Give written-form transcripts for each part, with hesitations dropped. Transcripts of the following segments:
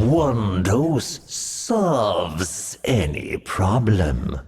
one dose solves any problem.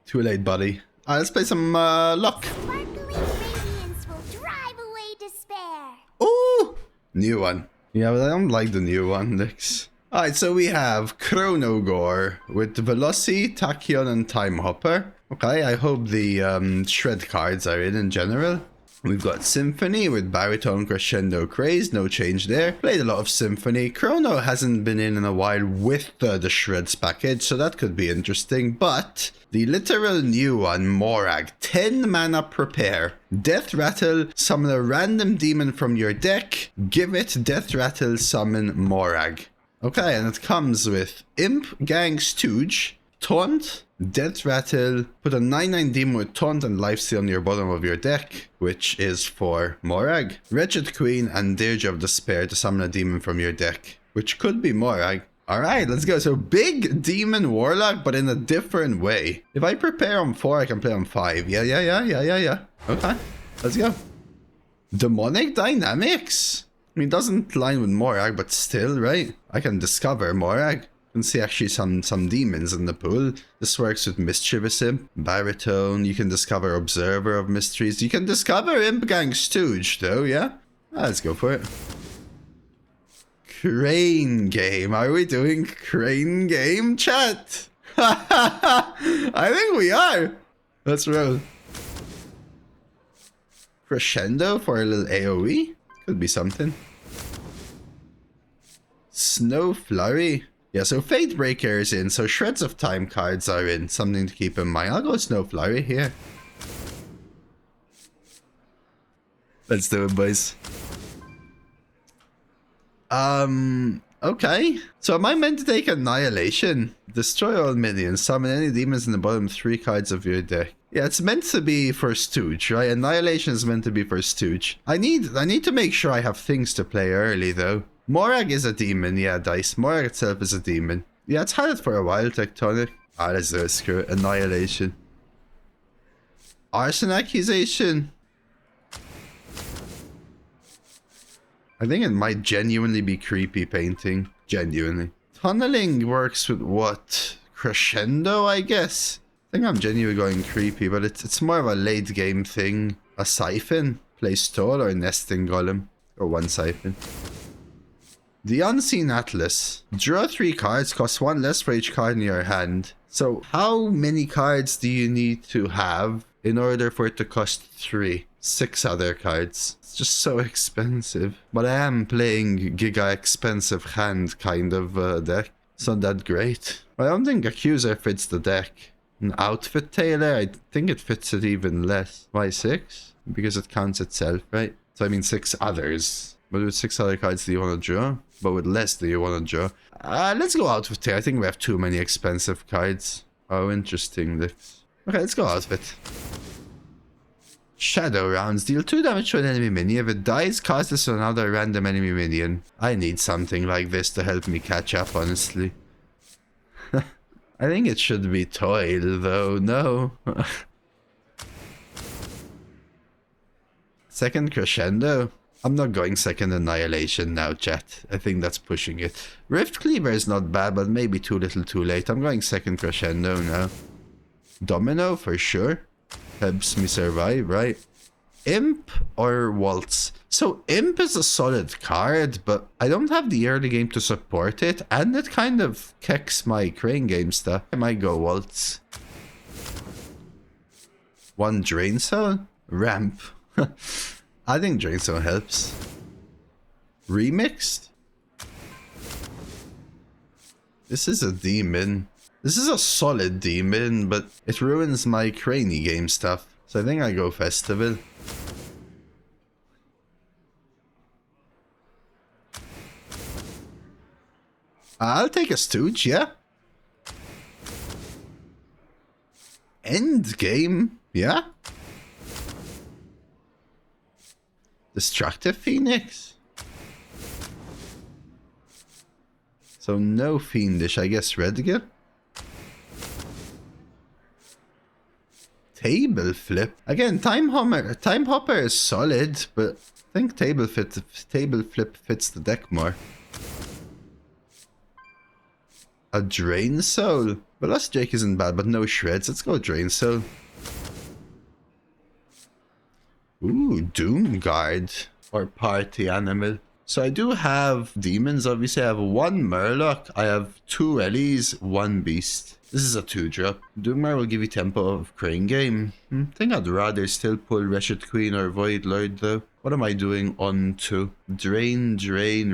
Too late, buddy. Alright, let's play some luck. Sparkling radiance will drive away despair. Ooh! New one. Yeah, but I don't like the new one, Nix. Alright, so we have Chronogore with Veloci, Tachyon, and Time Hopper. Okay, I hope the shred cards are in general. We've got Symphony with Baritone, Crescendo, Craze, no change there. Played a lot of Symphony. Chrono hasn't been in a while with the Shreds package, so that could be interesting. But the literal new one, Moragg, 10 mana prepare. Death Rattle, summon a random demon from your deck. Give it Death Rattle, summon Moragg. Okay, and it comes with Imp, Gang, Stooge, Taunt, Death Rattle, put a 9/9 demon with Taunt and Lifesteal on your bottom of your deck, which is for Moragg. Wretched Queen and Dirge of Despair to summon a demon from your deck, which could be Moragg. Alright, let's go. So big demon Warlock, but in a different way. If I prepare on 4, I can play on 5. Yeah. Okay, let's go. Demonic Dynamics? I mean, it doesn't line with Moragg, but still, right? I can discover Moragg. You can see actually some demons in the pool. This works with Mischievous Imp, Baritone. You can discover Observer of Mysteries. You can discover Imp Gang Stooge, though, yeah? Let's go for it. Crane Game. Are we doing Crane Game, chat? I think we are. Let's roll. Crescendo for a little AoE? Could be something. Snow Flurry. Yeah, so Fatebreaker is in, so Shreds of Time cards are in. Something to keep in mind. I'll go Snow Flurry here. Let's do it, boys. Okay. So am I meant to take Annihilation? Destroy all minions. Summon any demons in the bottom 3 cards of your deck. Yeah, it's meant to be for Stooge, right? Annihilation is meant to be for Stooge. I need to make sure I have things to play early, though. Moragg is a demon, yeah, Dice. Moragg itself is a demon. Yeah, it's had it for a while, Tectonic. Ah, let's do it, screw it. Annihilation. Arson Accusation. I think it might genuinely be creepy painting. Genuinely. Tunneling works with what? Crescendo, I guess? I think I'm genuinely going creepy, but it's more of a late game thing. A Siphon. Play Stall or Nesting Golem. Or one Siphon. The Unseen Atlas. Draw 3 cards, cost 1 less for each card in your hand. So how many cards do you need to have in order for it to cost 3? 6 other cards. It's just so expensive. But I am playing giga expensive hand kind of deck. It's not that great. I don't think Accuser fits the deck. An Outfit Tailor, I think it fits it even less. Why 6? Because it counts itself, right? So I mean 6 others. But with 6 other cards do you want to draw? But with less do you want to draw? Let's go Outfit Tailor. I think we have too many expensive cards. Oh, interesting. Okay, let's go Outfit. Shadow Rounds. Deal 2 damage to an enemy minion. If it dies, cast this on another random enemy minion. I need something like this to help me catch up, honestly. I think it should be Toil, though. No. Second Crescendo. I'm not going second Annihilation now, chat. I think that's pushing it. Rift Cleaver is not bad, but maybe too little too late. I'm going second Crescendo now. Domino, for sure. Helps me survive, right? Imp or Waltz? So Imp is a solid card, but I don't have the early game to support it, and it kind of kicks my Crane Game stuff. I might go Waltz. 1 Drain Cell? Ramp. I think Drain Cell helps. Remixed? This is a demon. This is a solid demon, but it ruins my Craney game stuff. So I think I go Festival. I'll take a Stooge, yeah. End game, yeah. Destructive Phoenix. So no Fiendish, I guess Redgar. Table Flip. Again, Time Hopper is solid, but I think Table Flip fits the deck more. A Drain Soul. But Lost Jake isn't bad, but no shreds. Let's go Drain Soul. Ooh, Doom Guard. Or Party Animal. So I do have demons, obviously. I have 1 Murloc, I have 2 Ellies, 1 Beast. This is a 2-drop. Doomguard will give you tempo of Crane Game. I think I'd rather still pull Wretched Queen or Void Lord though. What am I doing on to? Drain,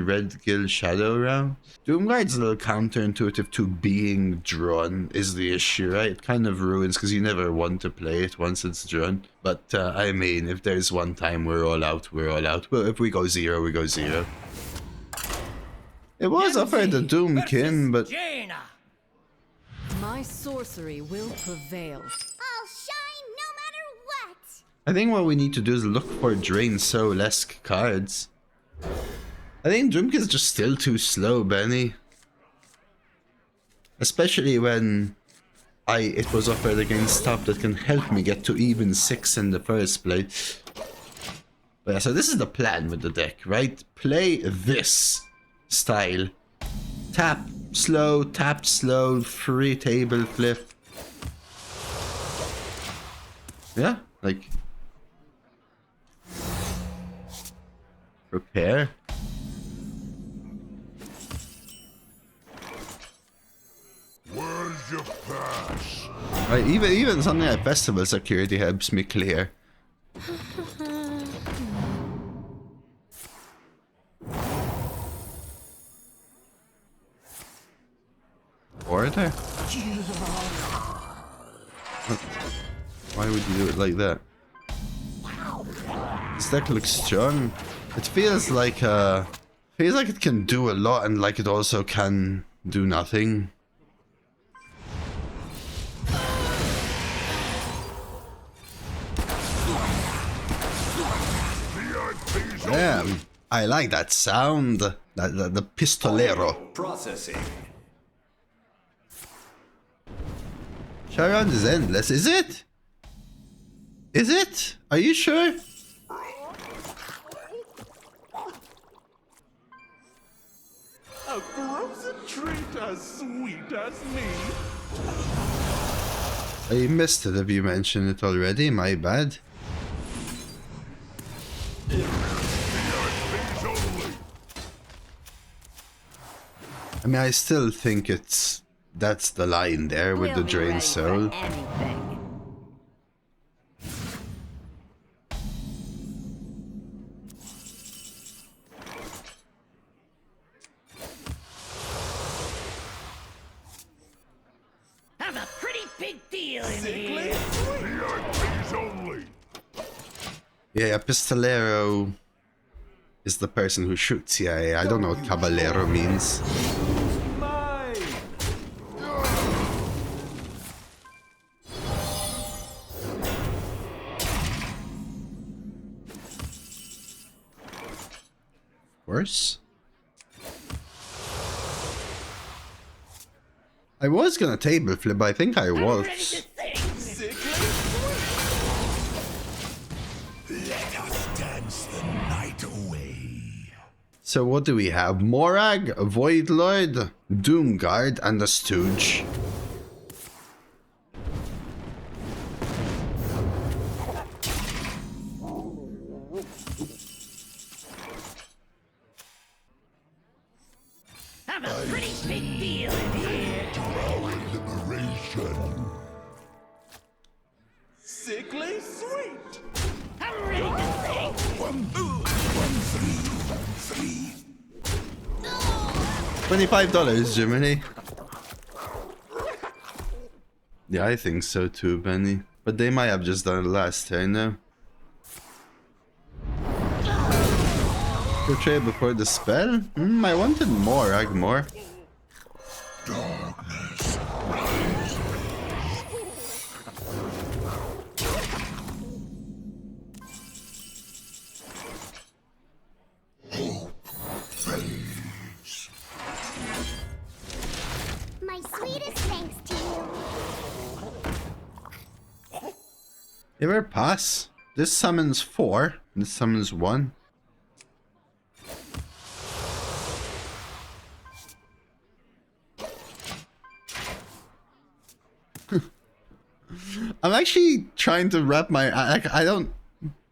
Red Gill, Shadow Round? Doomguard's a little counterintuitive to being drawn is the issue, right? It kind of ruins because you never want to play it once it's drawn. But I mean, if there's one time we're all out, we're all out. Well, if we go 0, we go 0. It was offered the Doomkin, but... My sorcery will prevail. I'll shine no matter what. I think what we need to do is look for Drain Soul-esque cards. I think Doomkin is just still too slow, Benny. Especially when it was offered against stuff that can help me get to even 6 in the first place. But yeah, so this is the plan with the deck, right? Play this style. Tap slow, free table flip. Yeah, like... Prepare. Where's your pass? Right, even something like Festival Security helps me clear. Order? Why would you do it like that? This deck looks strong. It feels like it can do a lot and like it also can do nothing. Damn, I like that sound. The pistolero. Processing. Sharon is endless, is it? Is it? Are you sure? A frozen treat as sweet as me. I missed it if you mentioned it already, my bad. I mean, I still think that's the line there with the Drain Soul. I'm a pretty big deal in here. VIPs only. Yeah, Pistolero is the person who shoots. Yeah, I don't know what Caballero means. Worse. I was gonna table flip, but I think I was. Let us dance the night away. So what do we have? Moragg, Void Lord, Doomguard, and a Stooge. I'm a pretty big deal in here. Liberation. Sickly sweet. I'm ready to sing. 1, 2, 1, 3, $25, Jiminy. Yeah, I think so too, Benny. But they might have just done it last turn now. Portray before the spell? I wanted Moragg more. Darkness. Hope fades. My sweetest thanks to you. You ever pass? This summons 4. This summons 1. I'm actually trying to wrap my... I don't...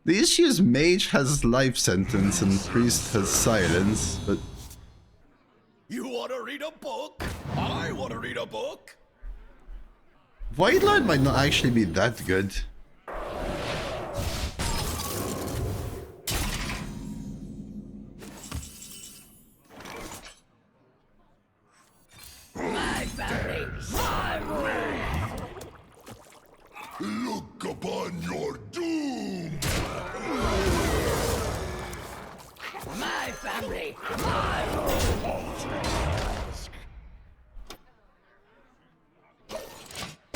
The issue is Mage has life sentence and Priest has silence, but... You wanna read a book? I wanna read a book. Void Lord might not actually be that good. My family, my rules. Look upon your doom. My family, my rules.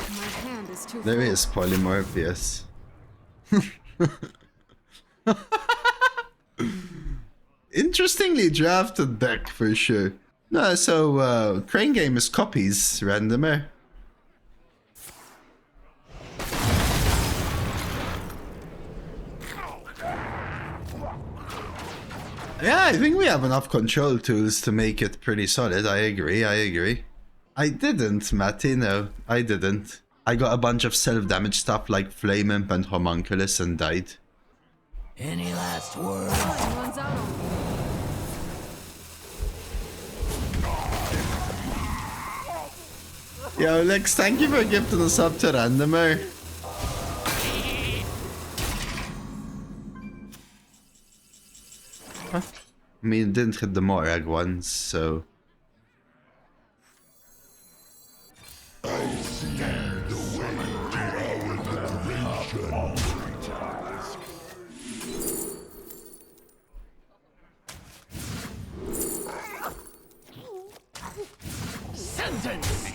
My hand is too There full. is Polymorpheus. Interestingly drafted deck for sure. No, so Crane Game is copies randomer. Yeah, I think we have enough control tools to make it pretty solid. I agree. I didn't, Matty, no. I didn't. I got a bunch of self-damage stuff like Flame Imp and Homunculus and died. Any last words? One's out on me. Yo, Lex, thank you for gifting us up to randomer. Huh? I mean, it didn't hit the Moragg once, so... Sentence.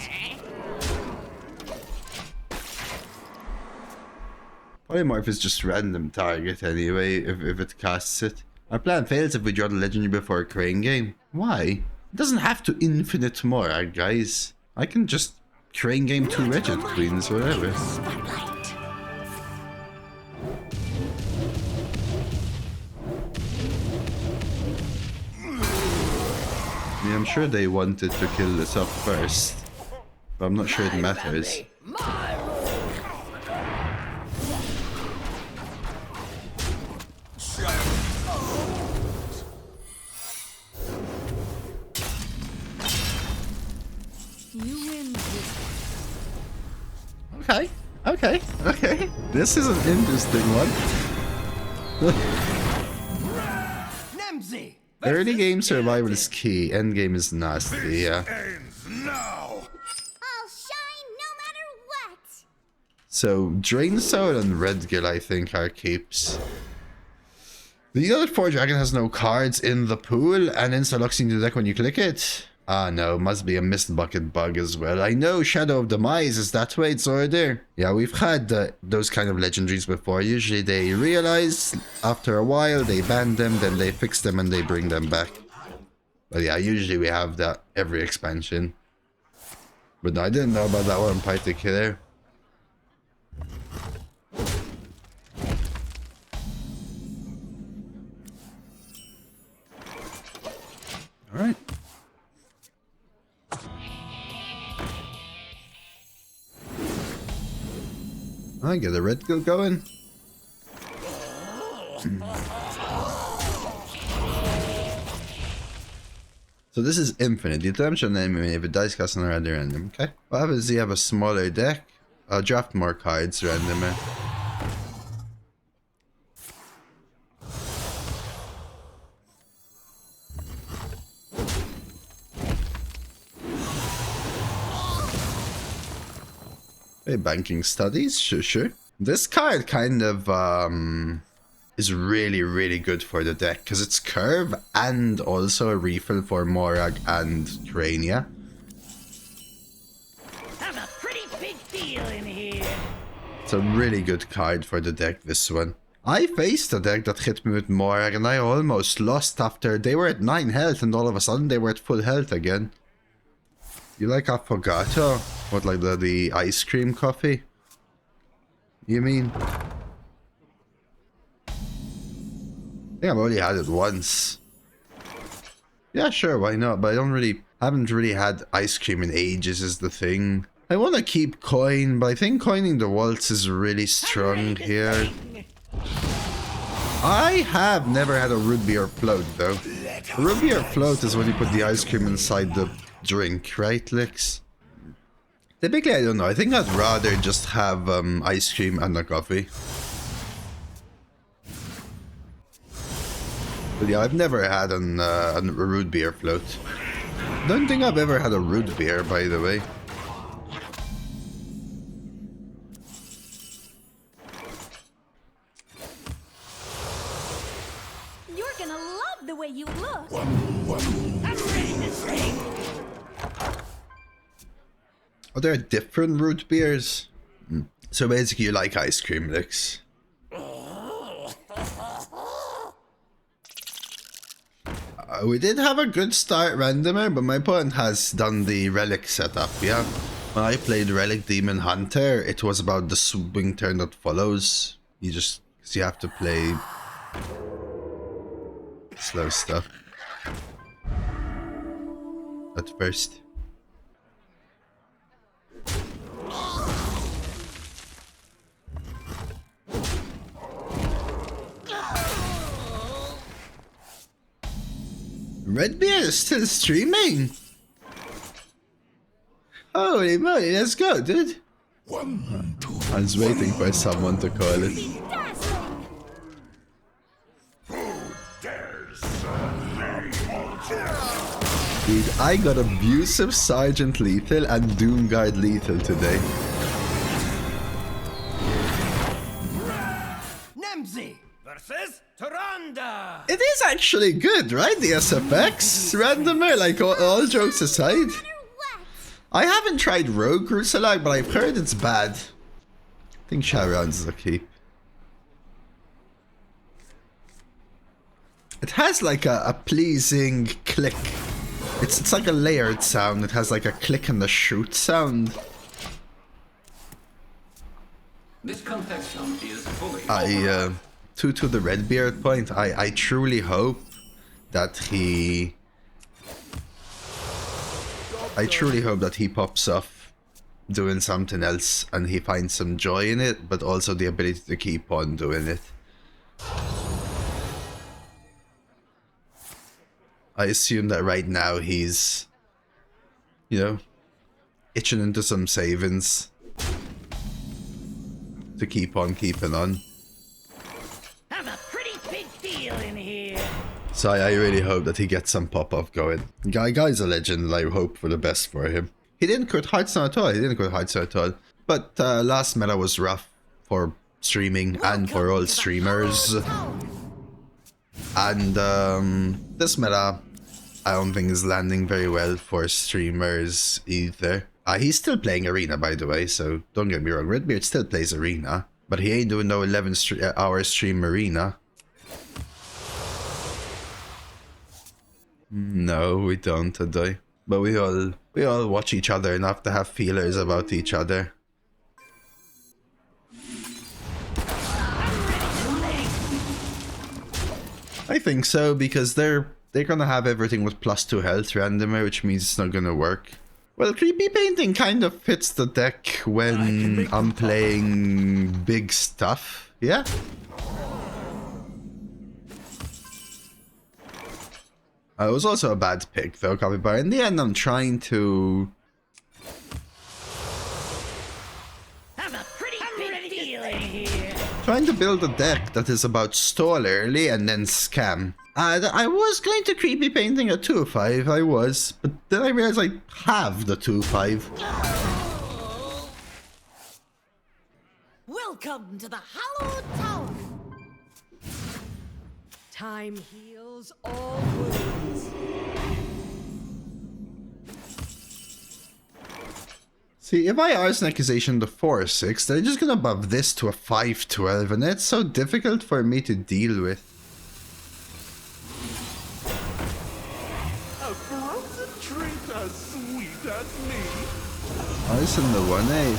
Polymorph is just random target anyway, if it casts it. Our plan fails if we draw the legendary before Crane Game. Why? It doesn't have to infinite Moragg, guys. I can just Crane Game 2 Wretched Queens, whatever. Yeah, I'm sure they wanted to kill this up first, but I'm not sure it matters. My rules. You win this Okay. This is an interesting one. Nemzi. Early game survival is key, end game is nasty, yeah. Ends now. I'll shine no matter what. So, Drain Soul and Redgill, I think, are keeps. The other 4 Dragon has no cards in the pool, and insta-locks into the deck when you click it. Ah no, must be a mist bucket bug as well. I know Shadow of Demise is that way, it's order. Yeah, we've had those kind of legendaries before. Usually they realize after a while, they ban them, then they fix them and they bring them back. But yeah, usually we have that every expansion. But no, I didn't know about that one in particular. Alright. I get a red go going. So this is infinite. You attention enemy if it dies cast on a random. Okay. What happens if you have a smaller deck? I'll draft more cards randomly. Hey, banking studies, sure. This card kind of is really good for the deck because it's curve and also a refill for Moragg and Trania. Have a pretty big deal in here. It's a really good card for the deck, this one. I faced a deck that hit me with Moragg and I almost lost after they were at 9 health and all of a sudden they were at full health again. You like affogato? What, like the ice cream coffee? You mean? I think I've only had it once. Yeah, sure, why not? But I haven't really had ice cream in ages is the thing. I want to keep coin, but I think coining the waltz is really strong here. I have never had a root beer float though. A root beer float is when you put the ice cream inside the drink, right, Licks? Typically, I don't know. I think I'd rather just have ice cream and a coffee. But yeah, I've never had a root beer float. Don't think I've ever had a root beer, by the way. You're gonna love the way you look. I'm ready to sing. Are there different root beers? So basically you like ice cream, Licks. We did have a good start randomer, but my opponent has done the relic setup, yeah? When I played Relic Demon Hunter, it was about the swing turn that follows. You have to play slow stuff at first. Redbeard is still streaming? Holy moly, let's go, dude. I was waiting for someone to call it. Dude, I got Abusive Sergeant Lethal and Doomguard Lethal today. Nemzi versus Tyrande. It is actually good, right? The SFX randomer, like all jokes aside. I haven't tried Rogue Crucilag, but I've heard it's bad. I think Sharon's a keep. It has like a pleasing click. It's like a layered sound. It has like a click and a shoot sound. This confection is fully To the Redbeard point, I truly hope that he pops off doing something else and he finds some joy in it, but also the ability to keep on doing it. I assume that right now he's, you know, itching into some savings to keep on keeping on. Have a pretty big deal in here. So I really hope that he gets some pop-off going. Guy's a legend, and I hope for the best for him. He didn't quit Hearthstone at all. But last meta was rough for streaming and for all streamers. And this meta, I don't think is landing very well for streamers either. He's still playing Arena, by the way, so don't get me wrong. Redbeard still plays Arena, but he ain't doing no 11-hour stream Arena. No, we don't today. But we all watch each other enough to have feelers about each other. I think so, because they're gonna have everything with +2 health randomer, which means it's not gonna work. Well, Creepy Painting kind of fits the deck when I'm playing big stuff, yeah? It was also a bad pick though, Capybara. In the end, I'm trying to... Have a pretty big deal in here. Trying to build a deck that is about stall early and then scam. I was going to Creepy Painting a 2-5, I was, but then I realized I have the 2-5. Welcome to the Hallowed Tower. Time heals all wounds. See, if I Arson Accusation to 4-6, they're just gonna buff this to a 5-12, and it's so difficult for me to deal with. A frozen treat as sweet as me. Arson the 1-8.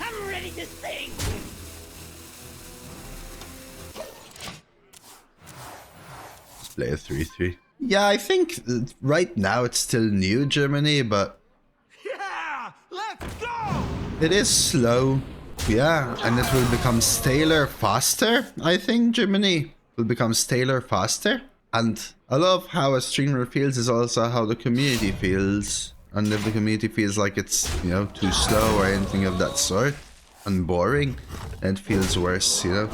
I'm ready to sing. Let's play a 3-3. Yeah, I think right now it's still new Germany, but... Yeah, It is slow. Yeah, and it will become staler faster, I think, Jiminy. Will become staler faster. And I love how a streamer feels is also how the community feels. And if the community feels like it's, you know, too slow or anything of that sort, and boring, it feels worse, you know.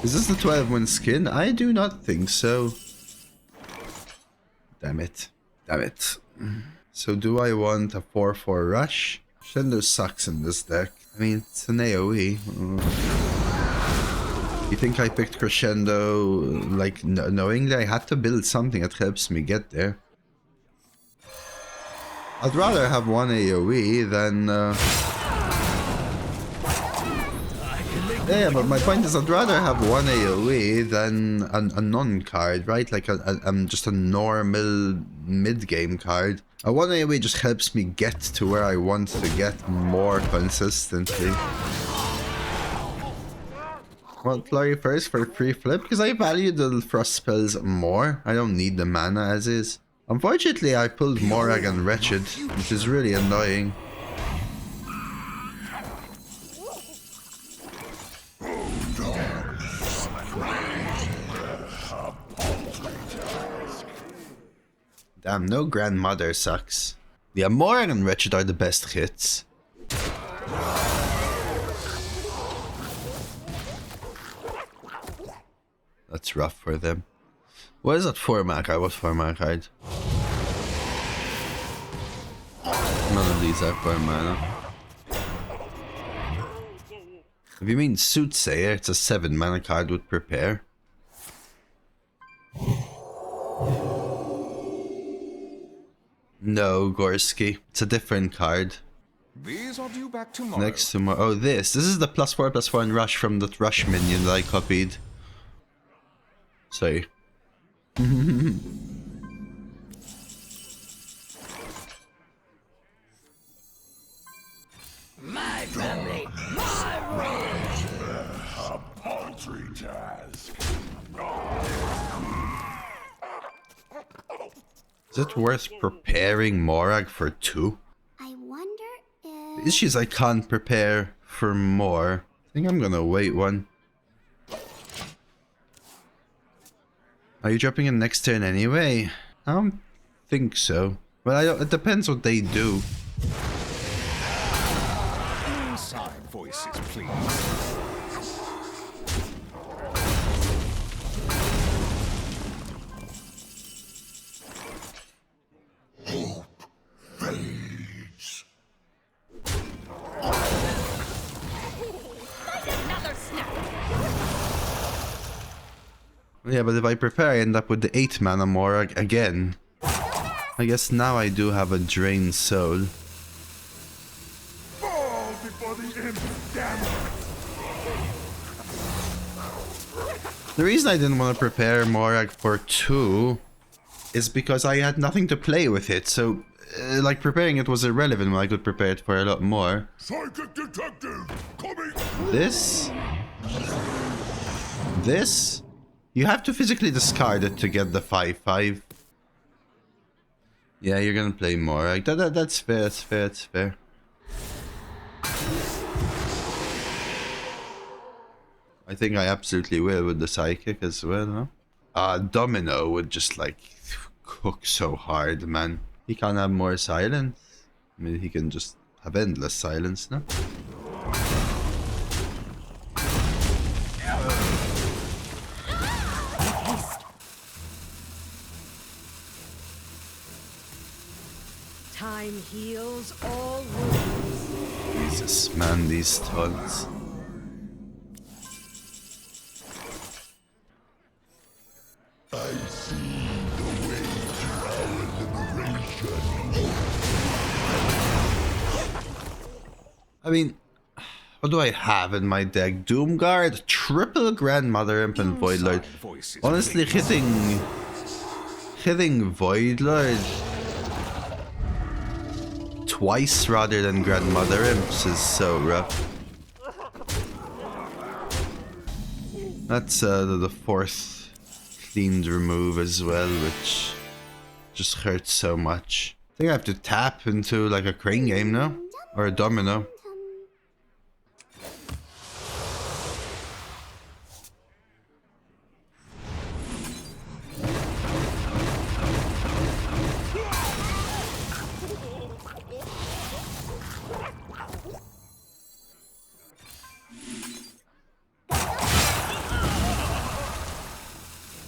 Is this the 12-win skin? I do not think so. Damn it. Damn it. So do I want a 4-4 rush? Crescendo sucks in this deck. I mean, it's an AoE. You think I picked Crescendo, like, knowingly? I had to build something that helps me get there. I'd rather have one AoE than... Yeah, but my point is I'd rather have one AoE than a non-card, right? Like just a normal mid-game card. A one AoE just helps me get to where I want to get more consistently. Well, Flurry first for free flip, because I value the frost spells more. I don't need the mana as is. Unfortunately, I pulled Moragg and Wretched, which is really annoying. Damn, no Grandmother sucks. Yeah, Moragg and Wretched are the best hits. That's rough for them. What is that 4-mana card? What 4-mana card? None of these are 4 mana. If you mean Soothsayer, it's a 7-mana card with Prepare. No, Gorski. It's a different card. These are due back tomorrow. Next tomorrow. Oh, this. This is the +4/+4 and Rush from that Rush minion that I copied. Sorry. My family, my rules. A paltry task. Is it worth preparing Moragg for 2? I wonder if... Issues I can't prepare for more. I think I'm gonna wait one. Are you dropping in next turn anyway? I don't think so. Well, it depends what they do. Inside voices, please. Hope fades. Another snap. Yeah, but if I prepare, I end up with the 8-mana Moragg again. I guess now I do have a Drained Soul. Fall before the imp, damn it. The reason I didn't want to prepare Moragg for 2 is because I had nothing to play with it, so like preparing it was irrelevant when I could prepare it for a lot more. Psychic detective, coming. This? This? You have to physically discard it to get the 5/5. Yeah, you're gonna play Moragg. That's fair, that's fair, that's fair. I think I absolutely will with the Psychic as well, no? Domino would just like cook so hard, man. He can't have more silence. I mean, he can just have endless silence, no? Time heals all wounds. Jesus, man, these taunts. I see the way to our liberation. I mean, what do I have in my deck? Doomguard, triple Grandmother Imp and Voidlord. Honestly, hitting Voidlord twice rather than Grandmother Imps is so rough. That's the 4th cleaned remove as well, which just hurts so much. I think I have to tap into like a Crane game now. Or a domino.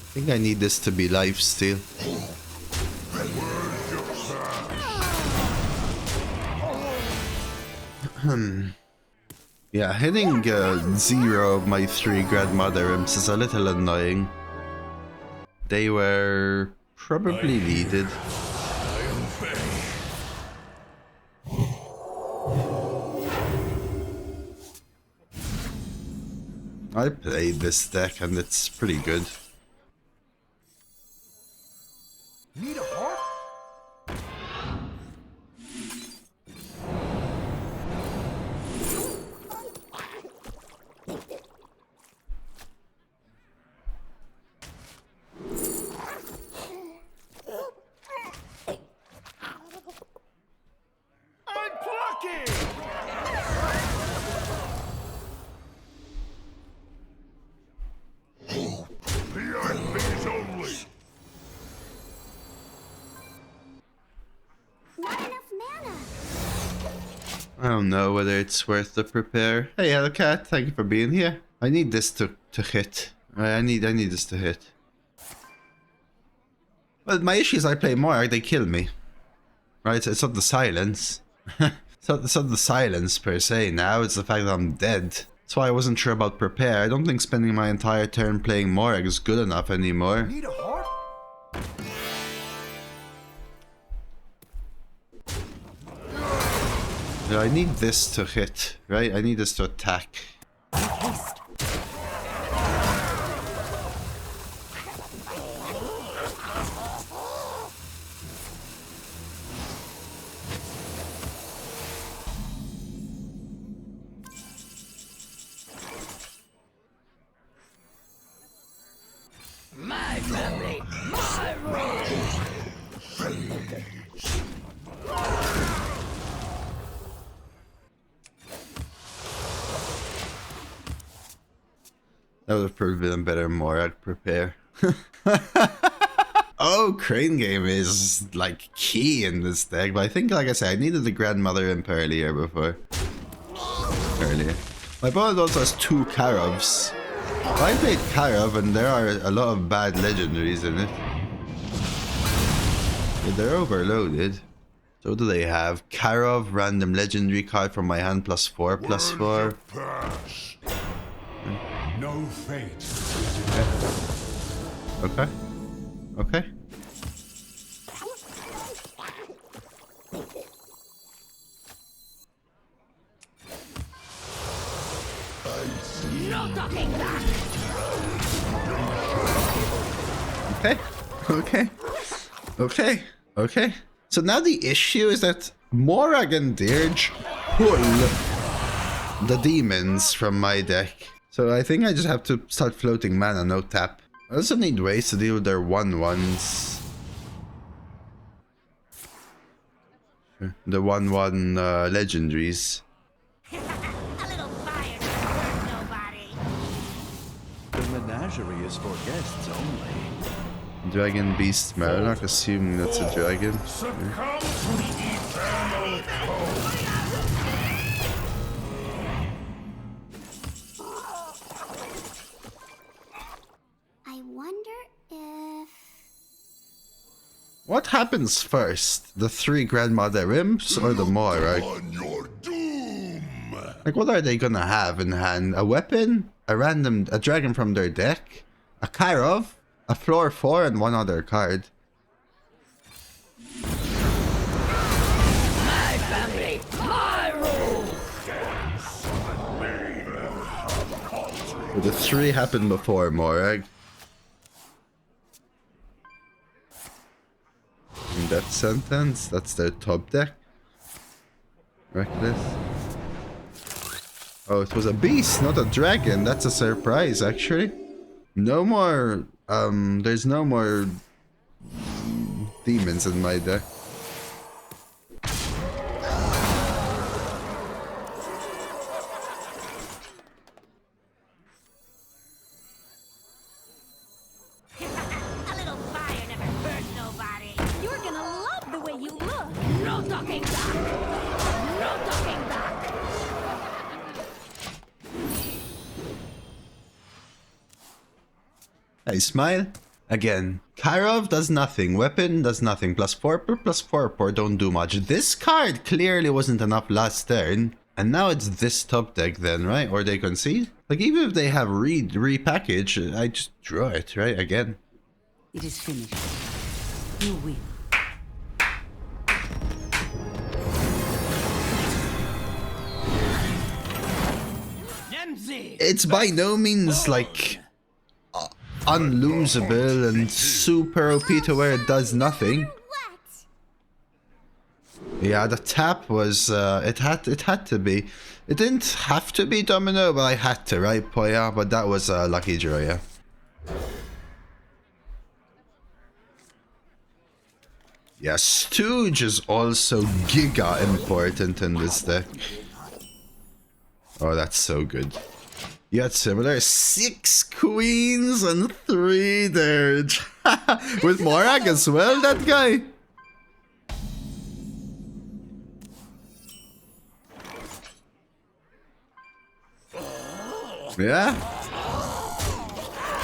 I think I need this to be lifesteal. Yeah, hitting 0 of my 3 grandmother imps is a little annoying. They were probably needed. I played this deck and it's pretty good. Need a heart? I'm plucking! PIPs only! Not enough mana. I don't know whether it's worth the prepare. Hey Hellcat, thank you for being here. I need this to hit. I need this to hit. Well, my issue is I play Moragg, they kill me. Right? It's not the silence. it's not the silence per se now, it's the fact that I'm dead. That's why I wasn't sure about prepare. I don't think spending my entire turn playing Moragg is good enough anymore. Need a heart? Yeah, I need this to hit, right? I need this to attack. My family, my rules. That would have probably been better Moragg prepare. Oh, Crane Game is like key in this deck, but I think, like I said, I needed the Grandmother Imp earlier. My opponent also has 2 Karovs. I played Karov and there are a lot of bad legendaries in it. Yeah, they're overloaded. So what do they have? Karov, random legendary card from my hand, +4/+4. No fate. Okay. Okay. No talking back. Okay. Okay. Okay. Okay. So now the issue is that Moragg and Dirge pull the demons from my deck. So I think I just have to start floating mana, no tap. I also need ways to deal with their 1/1s. The 1/1 legendaries. A little fire doesn't hurt nobody. The menagerie is for guests only. Dragon Beast Marlock, assuming that's a dragon. Succumb to the eternal cold. I wonder if... What happens first? The 3 Grandmother Imps or the Moragg? On your doom. Like, what are they gonna have in hand? A weapon? A dragon from their deck? A Karov? A floor 4 and 1 other card. My family, my rules. Well, the 3 happened before Moragg. Death Sentence, that's their top deck. Reckless. Oh, it was a beast, not a dragon. That's a surprise, actually. No more, there's no more demons in my deck. I smile. Again, Karov does nothing. Weapon does nothing. +4 don't do much. This card clearly wasn't enough last turn. And now it's this top deck then, right? Or they concede? Like, even if they have repackage, I just draw it, right? Again. It is finished. You win. It's by no means, like, unlosable and super OP to where it does nothing. What? Yeah, the tap was, it had to be. It didn't have to be domino, but I had to, right, Poya? But that was a lucky draw, yeah. Yeah, Stooge is also giga important in this deck. Oh, that's so good. You had similar 6 queens and 3 dirge. With Moragg as well, that guy. Yeah.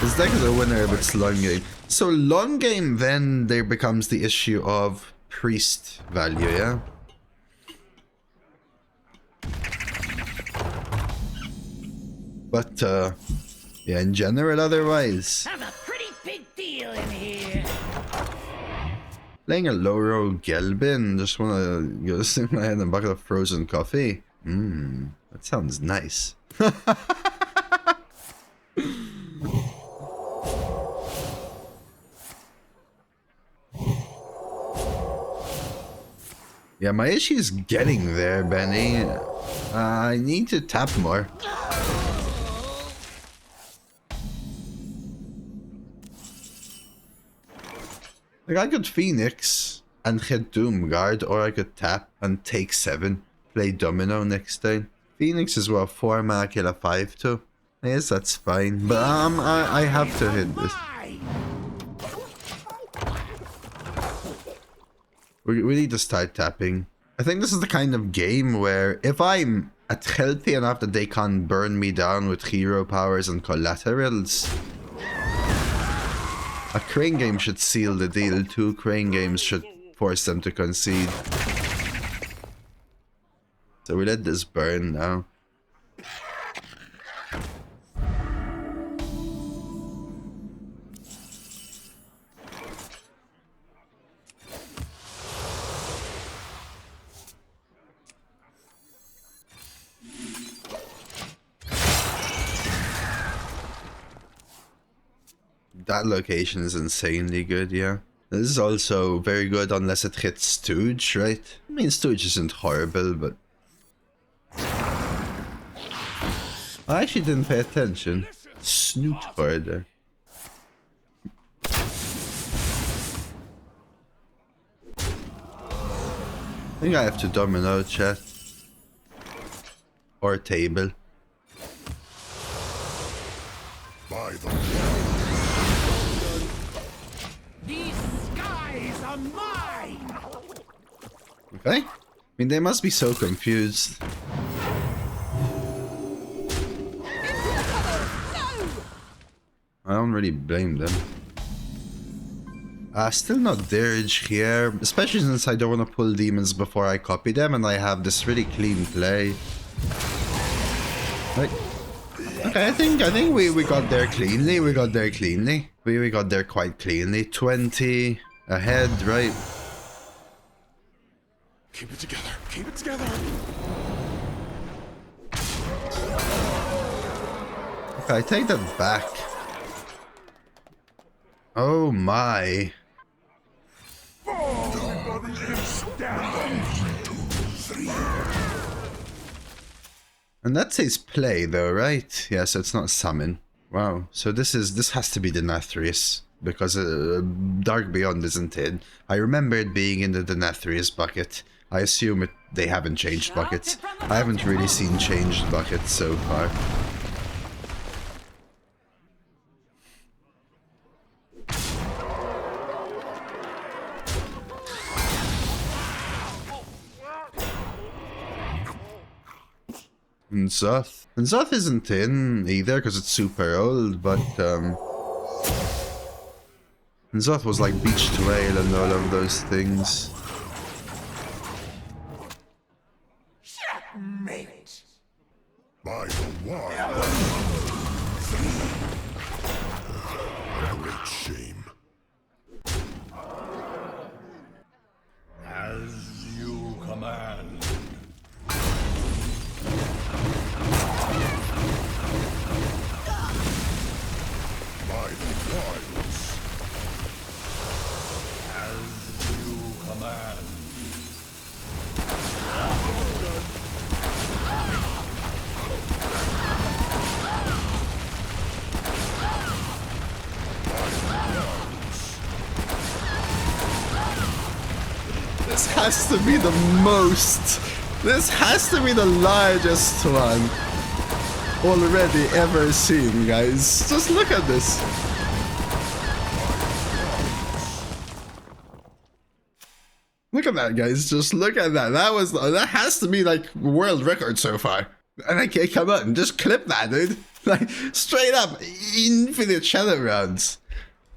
This deck is a winner of its long game. So long game, then there becomes the issue of priest value, yeah? But, yeah, in general, otherwise. I'm a pretty big deal in here. Playing a low roll Gelbin, just wanna go sit in my head and a bucket of frozen coffee. That sounds nice. Yeah, my issue is getting there, Benny. I need to tap more. Like, I could Phoenix and hit Doomguard, or I could tap and take 7. Play Domino next time. Phoenix is what, 4 mana, kill a 5-2. I guess that's fine, but I have to hit this. We need to start tapping. I think this is the kind of game where if I'm healthy enough that they can't burn me down with hero powers and collaterals, a Crane game should seal the deal. 2 Crane games should force them to concede. So we let this burn now. That location is insanely good, yeah. This is also very good unless it hits Stooge, right? I mean, Stooge isn't horrible, but... I actually didn't pay attention. Snoot harder. I think I have to domino, chat. Or table. By the These skies are mine. Okay. I mean, they must be so confused. I don't really blame them. Still not Dirge here, especially since I don't want to pull demons before I copy them, and I have this really clean play. Like, okay, I think we got there cleanly. We got there cleanly. We got there quite cleanly. 20 ahead, right? keep it together. Keep it together. Okay, I take that back. Oh my. And that says play though, right? Yeah, so it's not summon. Wow, so this has to be the Denathrius, because Dark Beyond isn't in. I remember it being in the Denathrius bucket. I assume they haven't changed buckets. I haven't really seen changed buckets so far. And Zoth isn't in either because it's super old, but And Zoth was like beached whale and all of those things. Checkmate. By the wild. Great shame. As you command. By the wilds. As you command. This has to be the most. This has to be the largest one already ever seen, guys. Just look at this. Look at that, guys. Just look at that. That has to be like world record so far. And I can't come out and just clip that, dude. Like straight up infinite shadow rounds.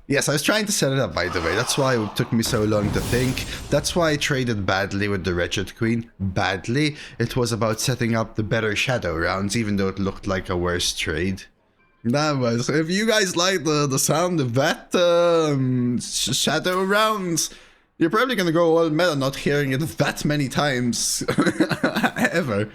Yes, I was trying to set it up, by the way. That's why it took me so long to think. That's why I traded badly with the Wretched Queen. Badly. It was about setting up the better shadow rounds, even though it looked like a worse trade. That was... If you guys like the sound of that shadow rounds, you're probably gonna go all meta not hearing it that many times. Ever.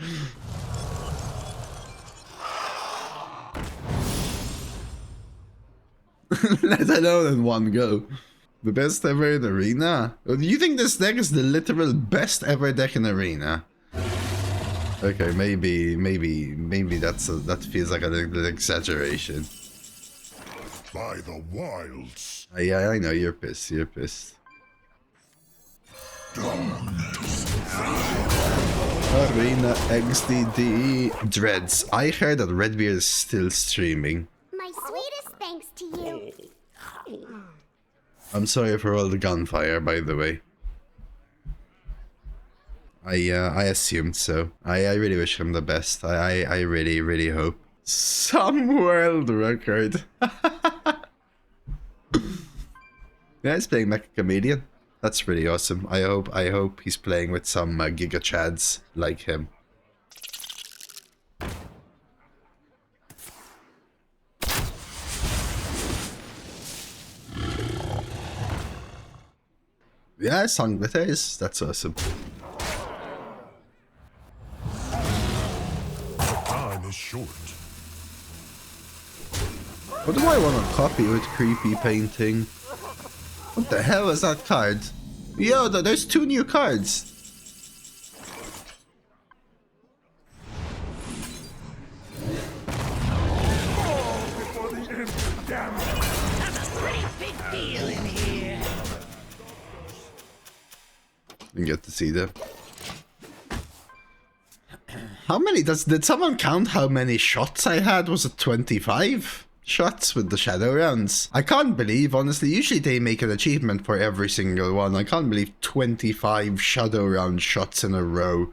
Let alone in one go. The best ever in Arena? Do you think this deck is the literal best ever deck in Arena? Okay, maybe that feels like an exaggeration. By the wilds. Yeah, I know, you're pissed, you're pissed. Arena XDDE Dreads. I heard that Redbeard is still streaming. My sweetest thanks to you. I'm sorry for all the gunfire, by the way. I assumed so. I really wish him the best. I really hope. Some world record. Yeah, he's playing Mecha Comedian. That's really awesome. I hope he's playing with some Giga Chads like him. Yeah, song with is. That's awesome. Time is short. What do I want to copy with creepy painting? What the hell is that card? Yo, there's 2 new cards. You get to see them. How many did someone count how many shots I had? Was it 25 shots with the shadow rounds? I can't believe, honestly, usually they make an achievement for every single one. I can't believe 25 shadow round shots in a row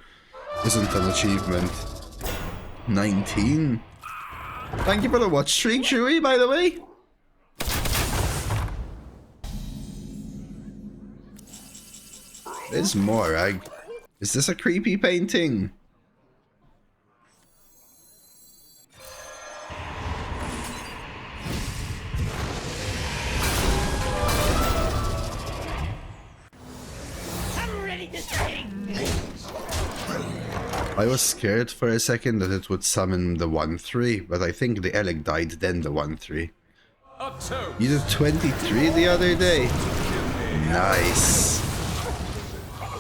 isn't an achievement. 19. Thank you for the watch streak, Chewie, by the way. There's Moragg. Is this a creepy painting? I'm ready to sing. I was scared for a second that it would summon the 1-3, but I think the Elec died, then the 1-3. You did 23 the other day? Nice.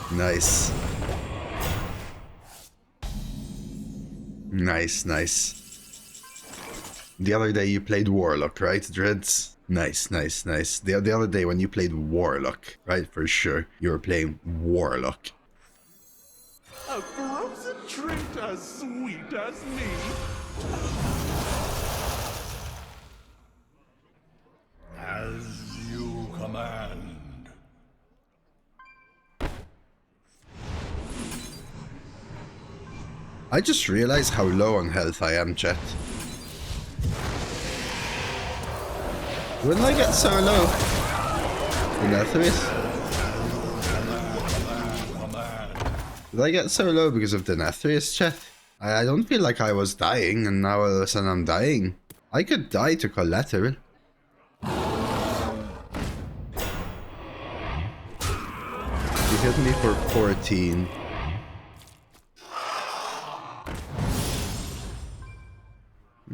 Nice. Nice. The other day you played Warlock, right, Dreads? Nice. The other day when you played Warlock, right, for sure, you were playing Warlock. A frozen treat as sweet as me. As you command. I just realized how low on health I am, chat. When did I get so low? Denathrius? Did I get so low because of Denathrius, chat? I don't feel like I was dying, and now all of a sudden I'm dying. I could die to collateral. You hit me for 14.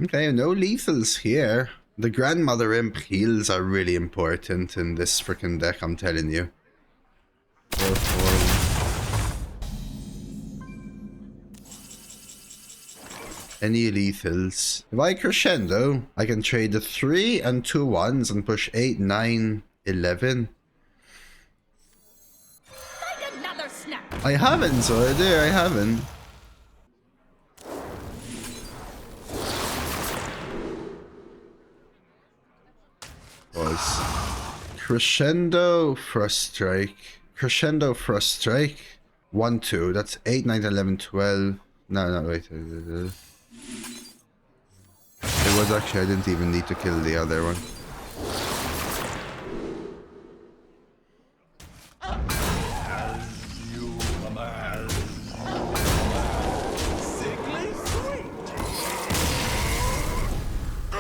Okay, no lethals here. The Grandmother Imp heals are really important in this freaking deck, I'm telling you. 4/4. Any lethals. If I crescendo, I can trade the 3 and 2 1s and push 8, 9, 11. Find another snap. I haven't, so I haven't. Was Crescendo Frost Strike. Crescendo Frost Strike. 1, 2. That's 8, 9, 11, 12. No, wait. It was actually, I didn't even need to kill the other one.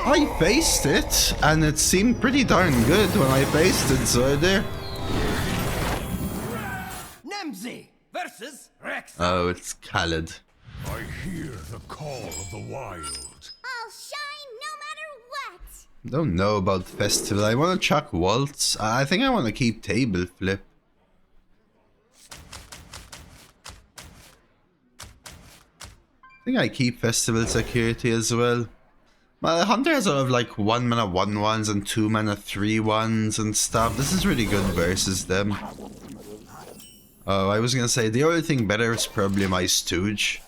I faced it, and it seemed pretty darn good when I faced it, so there. Nemzi versus Rex. Oh, it's Khaled. I hear the call of the wild. I'll shine no matter what. Don't know about festival. I want to chuck waltz. I think I want to keep table flip. I think I keep festival security as well. My hunter has sort of like 1 mana 1/1s and 2 mana 3/1s and stuff. This is really good versus them. Oh, I was gonna say the only thing better is probably my Stooge.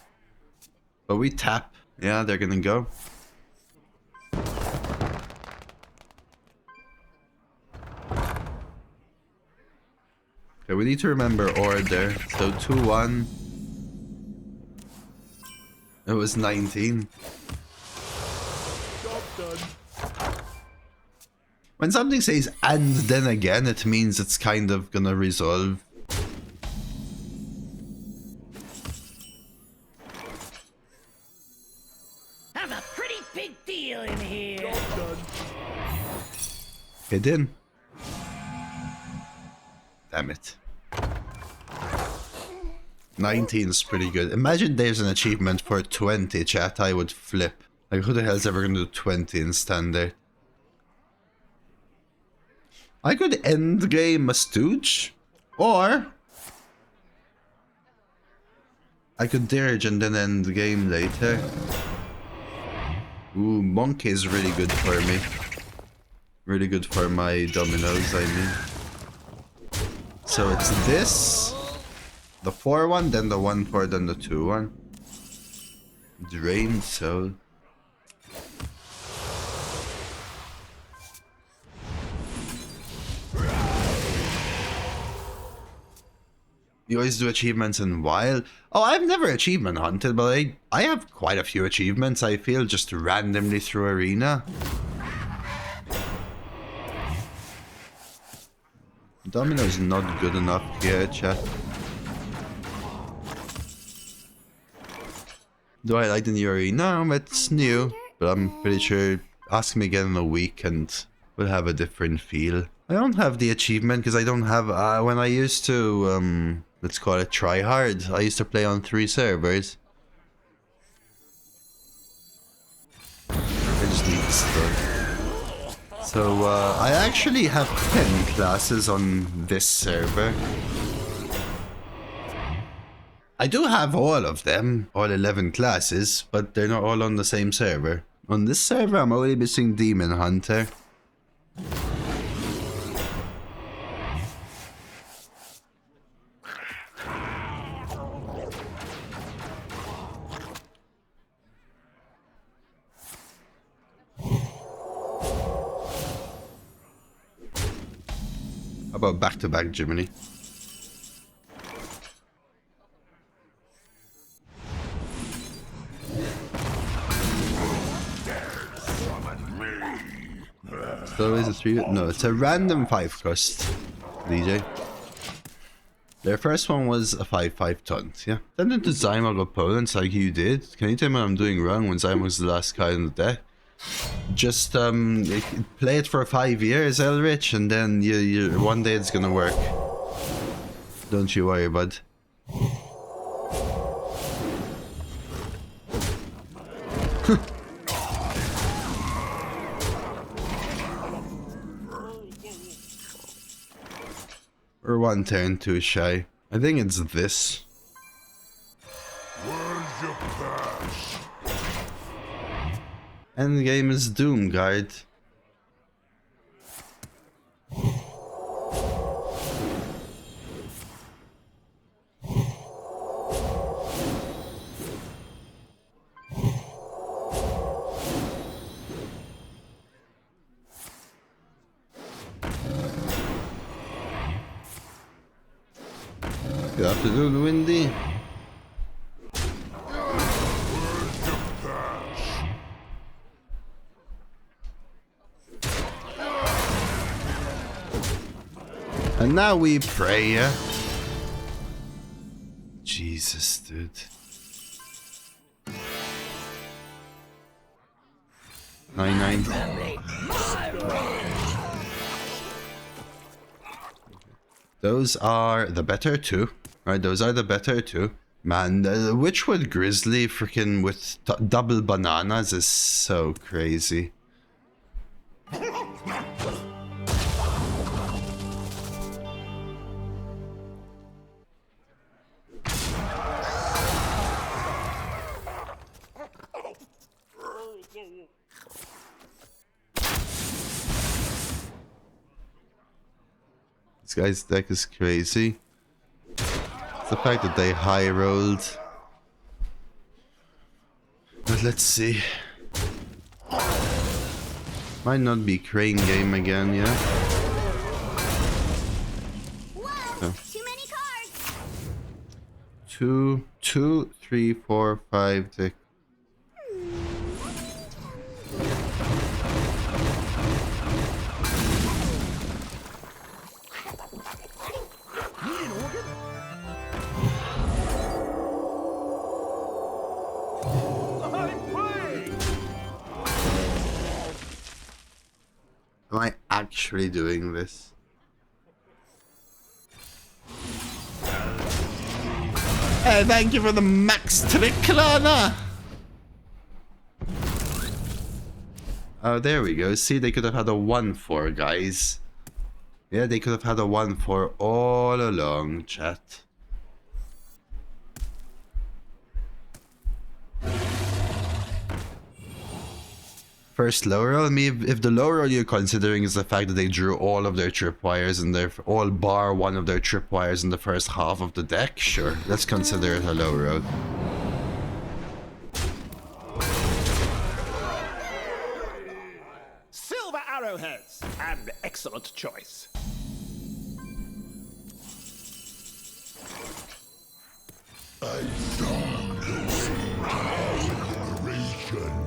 But we tap. Yeah, they're gonna go. Okay, we need to remember order. So 2-1. It was 19. When something says and then again, it means it's kind of gonna resolve. Have a pretty big deal in here. Hidden. Damn it. 19 is pretty good. Imagine there's an achievement for 20, chat. I would flip. Like, who the hell's ever gonna do 20 in standard? I could end game a Stooge, or I could dirge and then end the game later. Ooh, Monkey is really good for me. Really good for my dominoes, I mean. So it's this, the 4-1, then the 1-4, then the 2-1. Drain Soul. You always do achievements in Wild? Oh, I've never achievement hunted, but I have quite a few achievements, I feel, just randomly through Arena. Domino's not good enough here, chat. Do I like the new Arena? It's new, but I'm pretty sure ask me again in a week and we'll have a different feel. I don't have the achievement because I don't have, when I used to, let's call it try hard. I used to play on 3 servers. I just need the stuff. So, I actually have 10 classes on this server. I do have all of them, all 11 classes, but they're not all on the same server. On this server, I'm only missing Demon Hunter. How about back-to-back Jiminy? So is it 3? No, it's a random 5 cost, DJ. Their first one was a 5/5 taunt, yeah. Send it to Zymog opponents like you did. Can you tell me what I'm doing wrong when Zymog's the last guy in the deck? Just play it for 5 years, Elrich, and then you one day it's gonna work. Don't you worry, bud. We're one turn too shy. I think it's this. Where's your cash? Endgame is Doomguard. Good afternoon, Windy. And now we pray, yeah? Jesus, dude. Nine. Those are the better two. Right, those are the better two. Man, Witchwood Grizzly freaking with double bananas is so crazy. This guy's deck is crazy. It's the fact that they high rolled. But let's see. Might not be Crane game again, yeah? Whoa, too many cards. 2, 3, 4, 5, 6. Am I actually doing this? Hey, thank you for the max Tricklana! Oh, there we go. See, they could have had a 1/4, guys. Yeah, they could have had a 1/4 all along, chat. First low roll, if the low roll you're considering is the fact that they drew all of their tripwires and they're all bar one of their tripwires in the first half of the deck, sure, let's consider it a low roll. Silver arrowheads! An excellent choice. I long to see my liberation.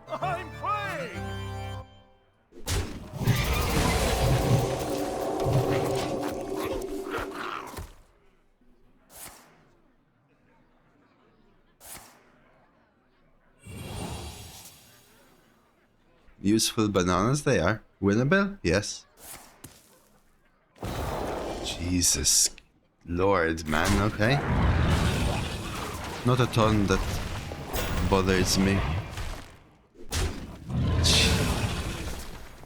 I'm playing! Useful bananas they are. Winnable? Yes. Jesus Lord, man, okay. Not a ton that bothers me.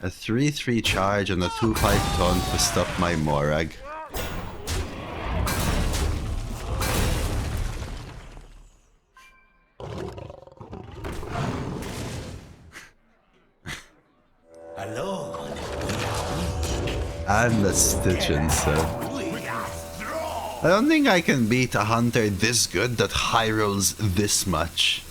A 3/3 charge and a 2/5 taunt to stop my Moragg. And a Stitchin, so I don't think I can beat a hunter this good that high rolls this much.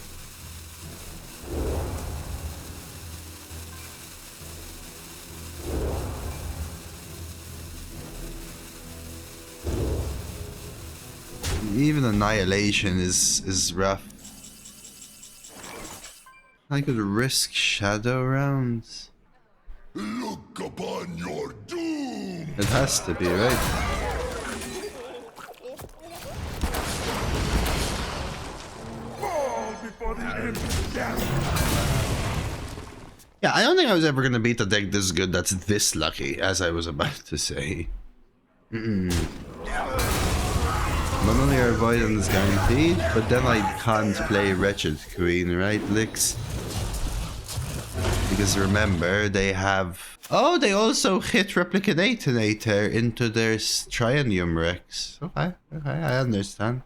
Even Annihilation is rough. I could risk Shadow rounds. Look upon your doom! It has to be, right? Fall before the empty death! Yeah, I don't think I was ever gonna beat a deck this good that's this lucky, as I was about to say. Not only are avoidance guaranteed, but then I can't play Wretched Queen, right, Licks? Because remember, they have... Oh, they also hit Replicanator into their Trionium Rex. Okay, I understand.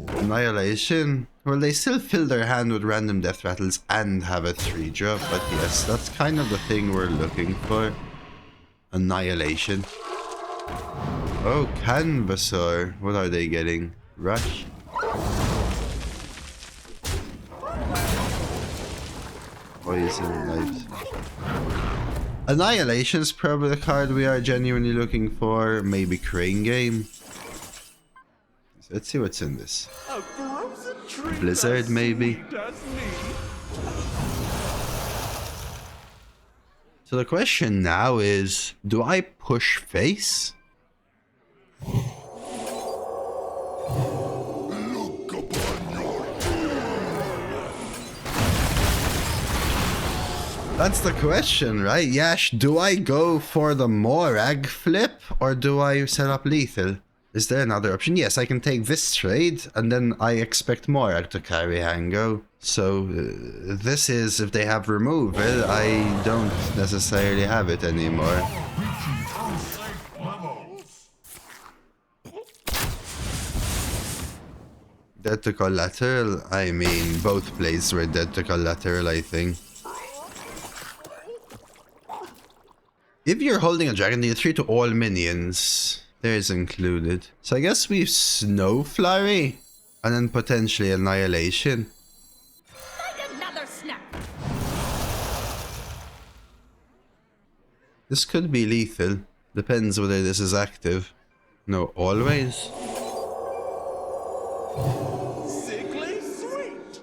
Annihilation. Well, they still fill their hand with random death rattles and have a 3-drop, but yes, that's kind of the thing we're looking for. Annihilation. Oh, Canvassor. What are they getting? Rush? Poison lives. Annihilation's probably the card we are genuinely looking for. Maybe Crane Game. Let's see what's in this. Blizzard, maybe. So the question now is, do I push face? Look upon your That's the question, right? Yash, do I go for the Moragg flip or do I set up lethal? Is there another option? Yes, I can take this trade and then I expect Moragg to carry Hango. So this is, if they have removal, I don't necessarily have it anymore. Dead to collateral? I mean, both plays were dead to collateral, I think. If you're holding a dragon, deal 3 to all minions. There is included. So I guess we've Snow Flurry and then potentially Annihilation. Like another snap. This could be lethal. Depends whether this is active. No, always. sickly sweet!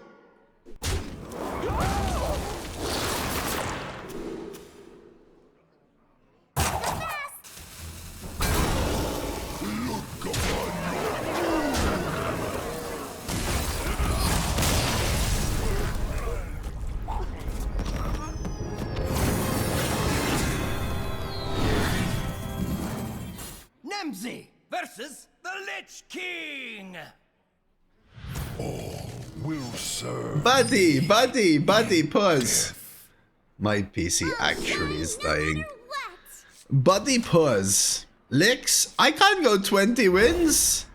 Nemzi versus the Lich King. Will serve. Buddy, pause. My PC actually is dying. What? Buddy, pause. Licks, I can't go 20 wins.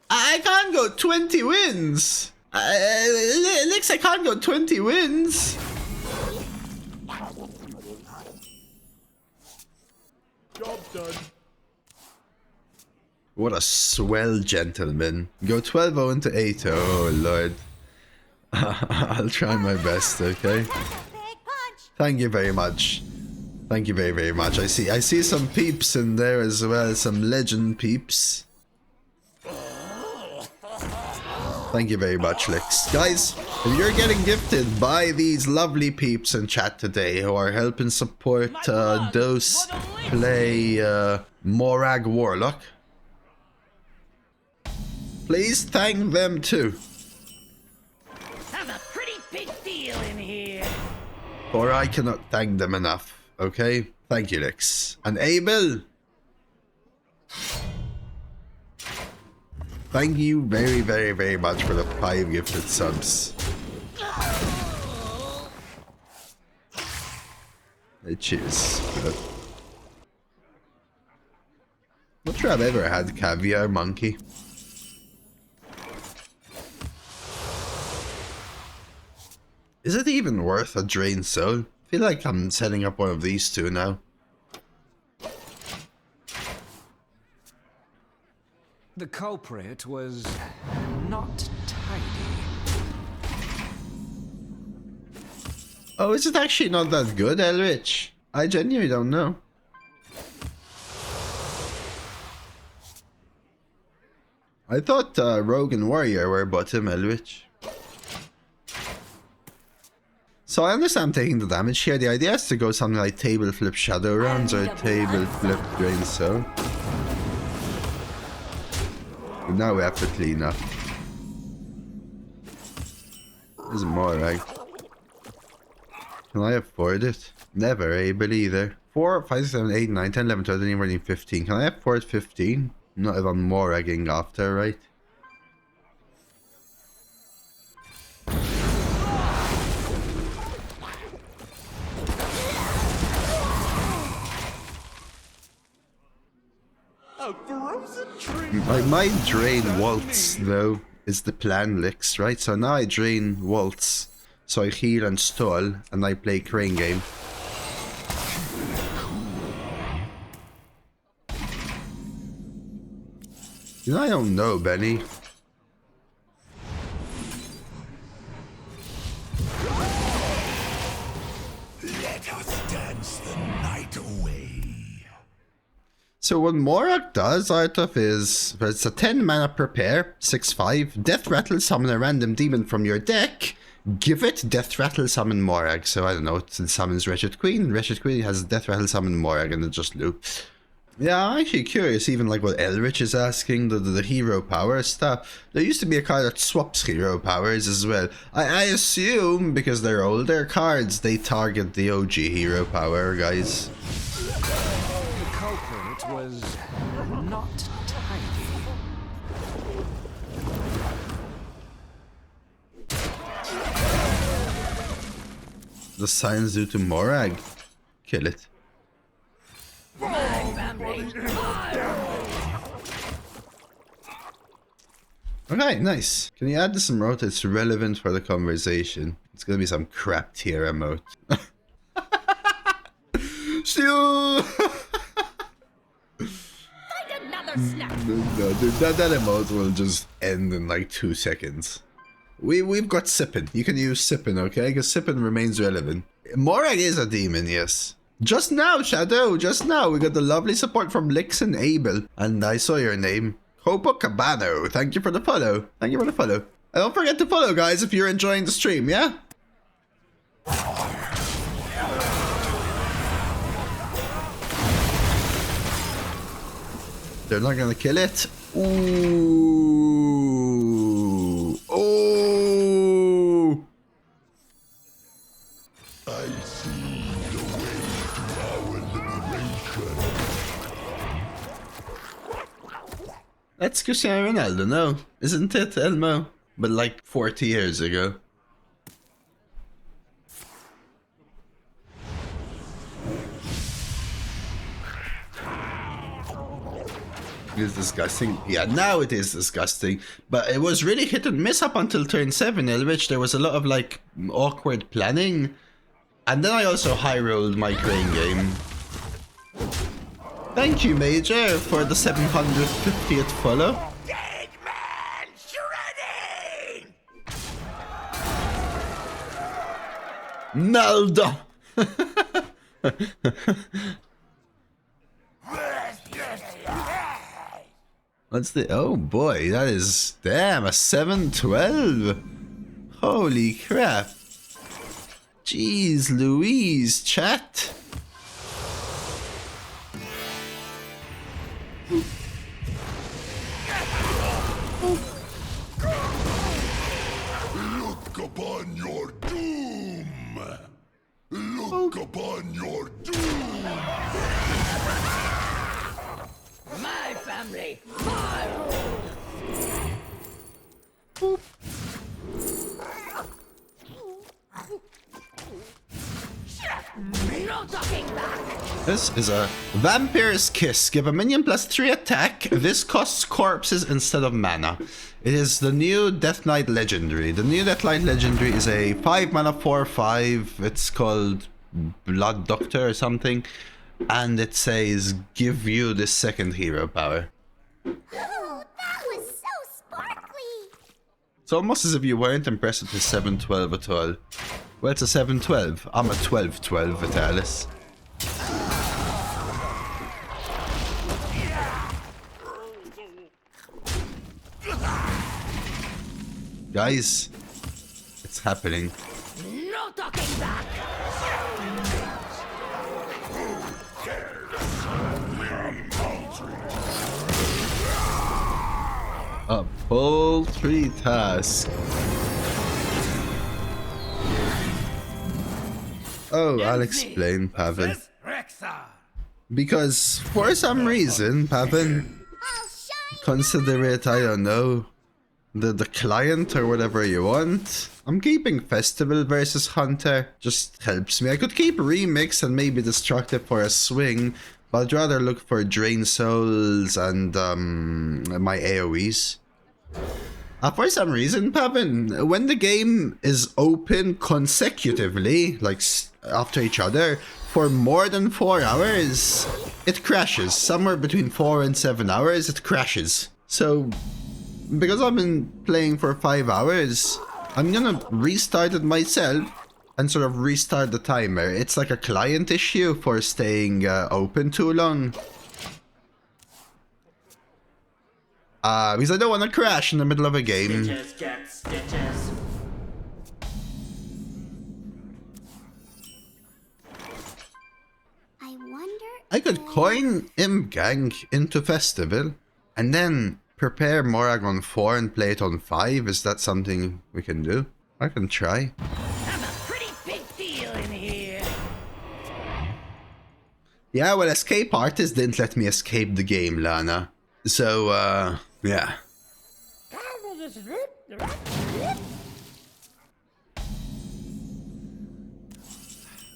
I can't go 20 wins. Licks, I can't go 20 wins. Job done. What a swell gentleman. Go 12-0 into 8-0. Oh, Lord. I'll try my best, okay? Big punch. Thank you very much. Thank you very, very much. I see some peeps in there as well. Some legend peeps. Thank you very much, Lex. Guys, if you're getting gifted by these lovely peeps in chat today who are helping support Dose play Moragg Warlock, please thank them too. Have a pretty big deal in here. For I cannot thank them enough, okay? Thank you, Lex. And Abel, thank you very, very, very much for the 5 gifted subs. Hey, cheers. Not sure I've ever had caviar monkey. Is it even worth a drained soul? I feel like I'm setting up one of these two now. The culprit was not tidy. Oh, is it actually not that good, Elrich? I genuinely don't know. I thought Rogue and Warrior were bottom, Elrich. So I understand I'm taking the damage here. The idea is to go something like table flip shadow rounds or table flip drain zone. But now we have to clean up. There's more, right? Can I afford it? Never able either. 4, 5, 7, 8, 9, 10, 11, 12, 13, 14, 15. Can I afford 15? Not even more ragging after, right? My drain waltz though is the plan licks, right? So now I drain waltz, so I heal and stall, and I play crane game. You know, I don't know, Benny. Let us dance the night away. So what Moragg does out of is, it's a 10 mana prepare, 6/5, death rattle, summon a random demon from your deck, give it death rattle, summon Moragg. So I don't know, it summons Wretched Queen has death rattle, summon Moragg, and it just loops. Yeah, I'm actually curious, even like what Elrich is asking, the hero power stuff. There used to be a card that swaps hero powers as well. I assume, because they're older cards, they target the OG hero power, guys. The culprit was not tidy. The signs due to Moragg. Kill it. Okay, nice. Can you add this emote? It's relevant for the conversation. It's gonna be some crap tier emote. Shoo! Another snack. No, dude, that emote will just end in like 2 seconds. We've got Sippin. You can use Sippin, okay? Because Sippin remains relevant. Moragg is a demon, yes. Just now, Shadow, just now. We got the lovely support from Lix and Abel. And I saw your name. Copacabano. Thank you for the follow. Thank you for the follow. And don't forget to follow, guys, if you're enjoying the stream, yeah? They're not gonna kill it. Ooh. Oh. I see the way to our liberation. That's Cristiano Ronaldo, no? Isn't it, Elmo? But like 40 years ago. It is disgusting. Yeah, now it is disgusting. But it was really hit and miss up until turn 7, in which there was a lot of like awkward planning. And then I also high rolled my crane game. Thank you, Major, for the 750th follow. Dead man shredding! Naldo! What's the... Oh boy, that is... Damn, a 712. Holy crap. Jeez Louise, chat. Look upon your doom! Look upon your doom! My family, my no talking back. This is a Vampire's Kiss. Give a minion +3 attack. This costs corpses instead of mana. It is the new Death Knight Legendary. The new Death Knight Legendary is a 5 mana 4/5. It's called Blood Doctor or something. And it says, give you the second hero power. Oh, that was so sparkly. It's almost as if you weren't impressed with the 712 at all. Well, it's a 712. I'm a 1212, Vitalis. Guys, it's happening. No talking back. A poultry task. Oh, I'll explain, Pavan. Because for some reason, Pavan, consider it, I don't know, the client or whatever you want. I'm keeping Festival versus Hunter. Just helps me. I could keep Remix and maybe Destructive for a swing, but I'd rather look for Drain Souls and my AoEs. For some reason, Pavan, when the game is open consecutively, like after each other, for more than 4 hours, it crashes. Somewhere between 4 and 7 hours, it crashes. So, because I've been playing for 5 hours, I'm gonna restart it myself and sort of restart the timer. It's like a client issue for staying open too long. Because I don't want to crash in the middle of a game. Stitches get stitches. I wonder. I could coin Imgang into Festival and then prepare Moragg on 4 and play it on 5. Is that something we can do? I can try. I'm a pretty big deal in here. Yeah, well, Escape Artist didn't let me escape the game, Lana. So, yeah.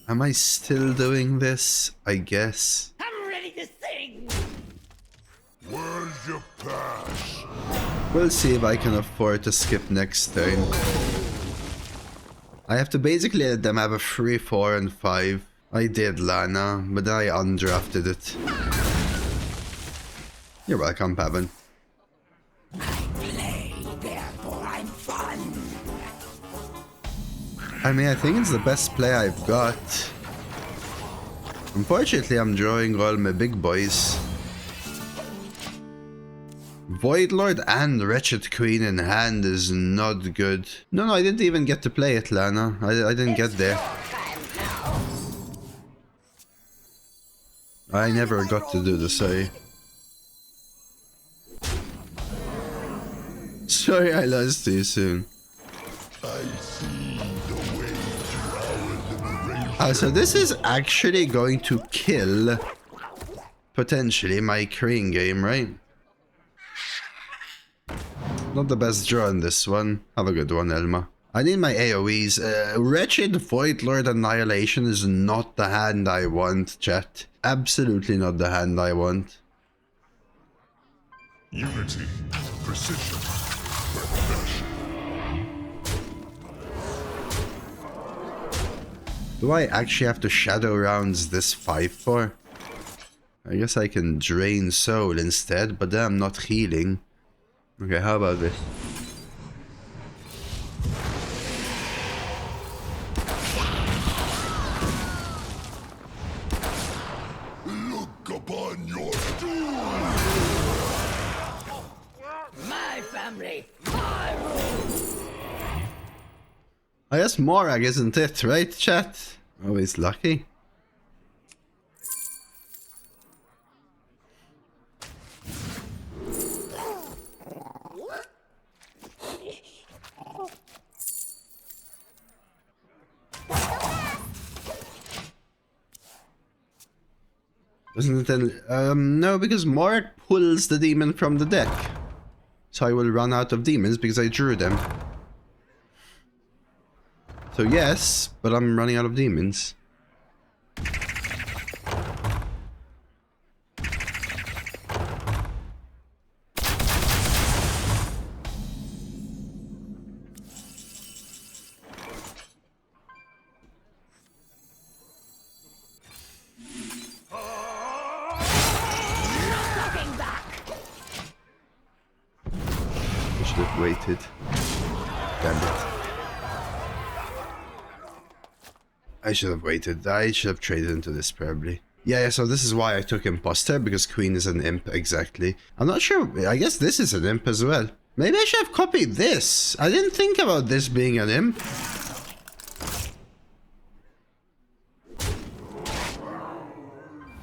Am I still doing this? I guess. I'm ready to sing. Where's your pass? We'll see if I can afford to skip next turn. I have to basically let them have a free 4 and 5. I did, Lana, but I undrafted it. You're welcome, Pavan. Play, therefore I'm fun. I mean, I think it's the best play I've got. Unfortunately, I'm drawing all my big boys. Void Lord and Wretched Queen in hand is not good. No, I didn't even get to play it, Lana. I didn't get there. I never got to do the sorry. Sorry I lost too soon. So this is actually going to kill, potentially, my Korean game, right? Not the best draw in this one. Have a good one, Elma. I need my AoEs. Wretched Void Lord Annihilation is not the hand I want, chat. Absolutely not the hand I want. Unity, precision, perfection. Do I actually have to Shadow Rounds this 5 for? I guess I can Drain Soul instead, but then I'm not healing. Okay, how about this? Look upon your doom! My family, my rules. I guess Moragg isn't it, right, chat? Always lucky. Isn't it no, because Moragg pulls the demon from the deck. So I will run out of demons because I drew them. So yes, but I'm running out of demons. I should have waited. Damn it. I should have waited. I should have traded into this probably. Yeah, so this is why I took Imposter, because Queen is an imp, exactly. I'm not sure. I guess this is an imp as well. Maybe I should have copied this. I didn't think about this being an imp.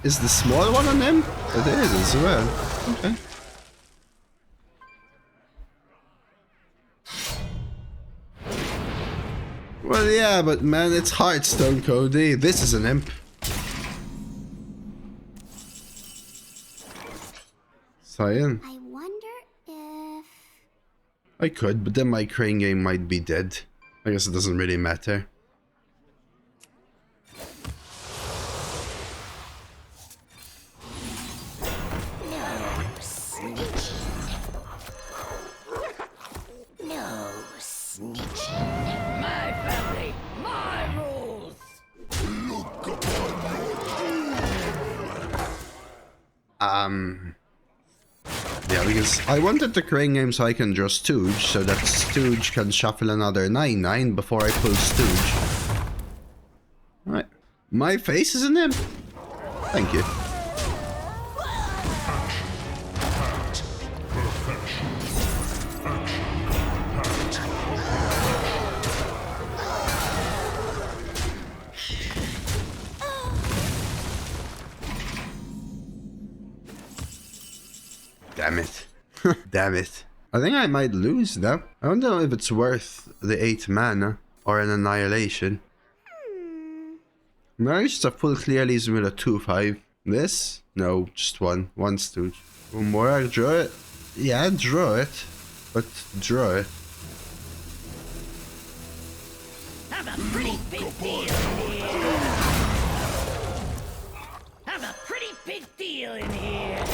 Is the small one on him? It is as well. Okay. Well, yeah, but man, it's Hearthstone, Cody. This is an imp. Cyan. I wonder if... I could, but then my crane game might be dead. I guess it doesn't really matter. No snitching. My family, my rules. Yeah, because I wanted the crane game so I can draw Stooge, so that Stooge can shuffle another 9/9 before I pull Stooge. Right. My face is an imp. Thank you. Damn it. Damn it. I think I might lose now. I don't know if it's worth the 8 mana or an annihilation. No, it's just a full clearlies with a 2/5. This? No, just one. One Stooge. One more, I draw it. Yeah, draw it. But draw it. Have a pretty big deal in here. Have a pretty big deal in here.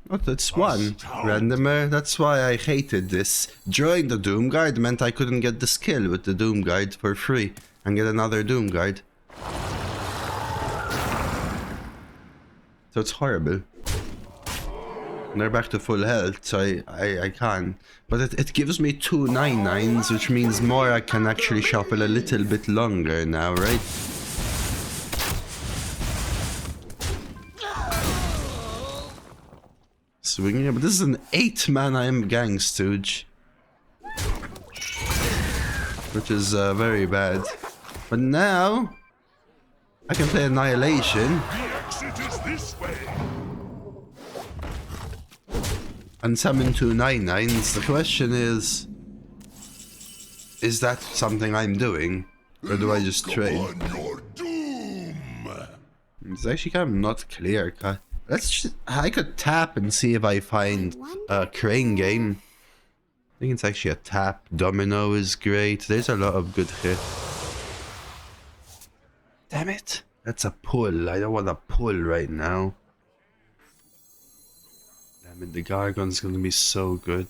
Oh, that's one. Randomer. That's why I hated this. Drawing the Doom Guard meant I couldn't get the skill with the Doom Guard for free and get another Doom Guard. So it's horrible. And they're back to full health, so I can't. But it gives me 2 9/9s, which means Moragg can actually shuffle a little bit longer now, right? Swinging, but this is an 8 mana imp gang Stooge, which is very bad. But now I can play Annihilation and summon 2 9/9s. The question is that something I'm doing, or do I just trade? It's actually kind of not clear cut. I could tap and see if I find a crane game. I think it's actually a tap. Domino is great. There's a lot of good hits. Damn it. That's a pull. I don't want to pull right now. Damn it, the Gargon's gonna be so good.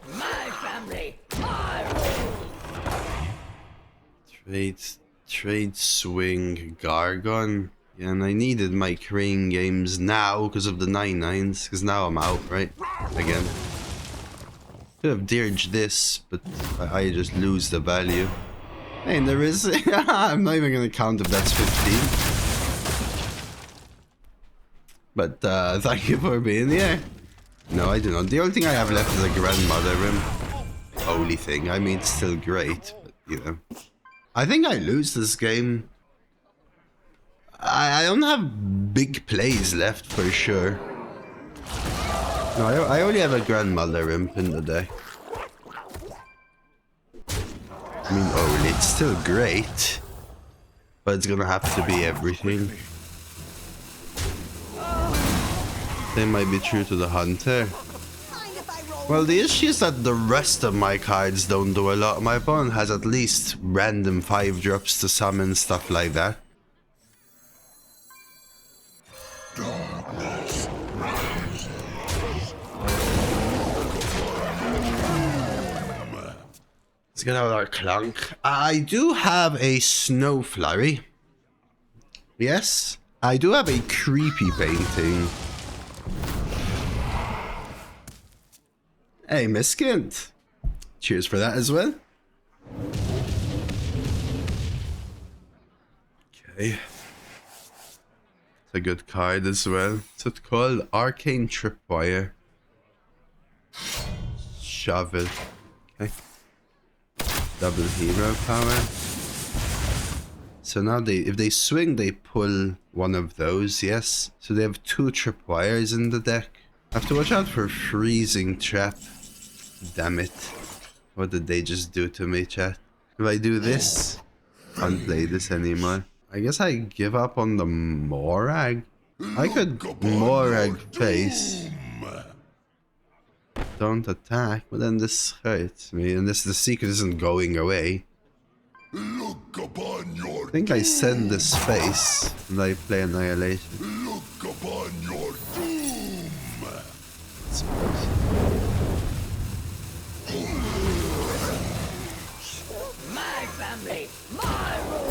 My family, my rules. Trade swing Gargon. Yeah, and I needed my crane games now because of the 9/9s, because now I'm out, right? Again. Could have dodged this, but I just lose the value. Hey, and there is... I'm not even gonna count if that's 15. But thank you for being here. No, I do not. The only thing I have left is a grandmother rim. Only thing. I mean, it's still great, but you know. I think I lose this game. I don't have big plays left for sure. No, I only have a grandmother imp in the deck. I mean, oh, it's still great. But it's gonna have to be everything. They might be true to the hunter. Well, the issue is that the rest of my cards don't do a lot. My opponent has at least random 5-drops to summon, stuff like that. Let's get out our clunk. I do have a snow flurry. Yes, I do have a creepy painting. Hey, Miskint. Cheers for that as well. Okay. It's a good card as well. So it's called Arcane Tripwire. Shovel. Okay. Double hero power. So now if they swing, they pull one of those, yes. So they have 2 tripwires in the deck. I have to watch out for freezing trap. Damn it. What did they just do to me, chat? If I do this, can't play this anymore. I guess I give up on the Moragg. I could Moragg face. Don't attack, but then this hurts me, and the secret isn't going away. Look upon your I think I send this face, and I play Annihilation. Look upon your doom. My family, my rule.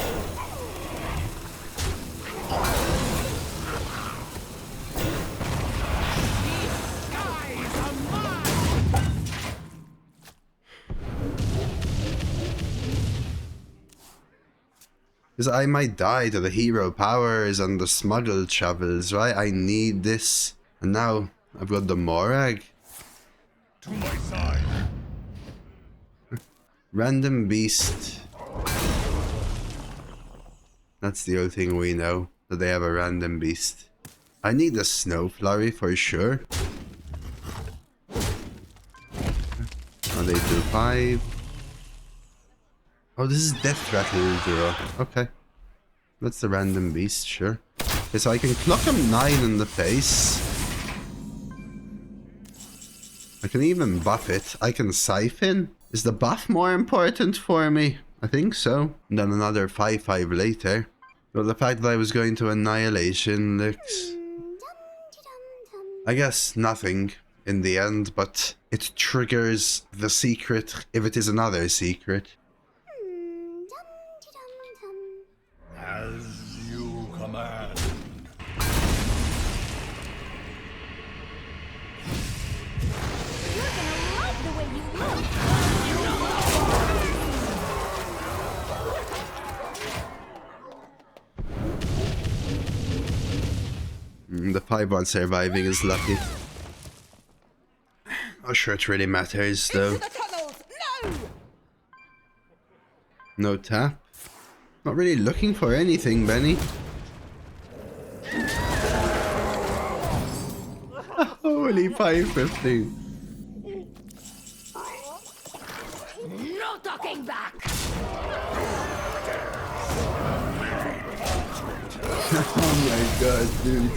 Because I might die to the hero powers and the smuggle travels, right? I need this. And now I've got the Moragg. To my side. Random beast. That's the only thing we know, that they have a random beast. I need a snow flurry for sure. Oh, they do 5. Oh, this is Death Rattle draw. Okay. That's the random beast, sure. Okay, so I can clock him 9 in the face. I can even buff it. I can siphon. Is the buff more important for me? I think so. And then another 5/5 later. Well, the fact that I was going to Annihilation looks... I guess nothing in the end, but it triggers the secret if it is another secret. As you command. You're gonna like the way you look. The 5-1 surviving is lucky. Not sure it really matters though. The tunnels, no! No tap. Not really looking for anything, Benny. Holy 550. No talking back! Oh my god, dude.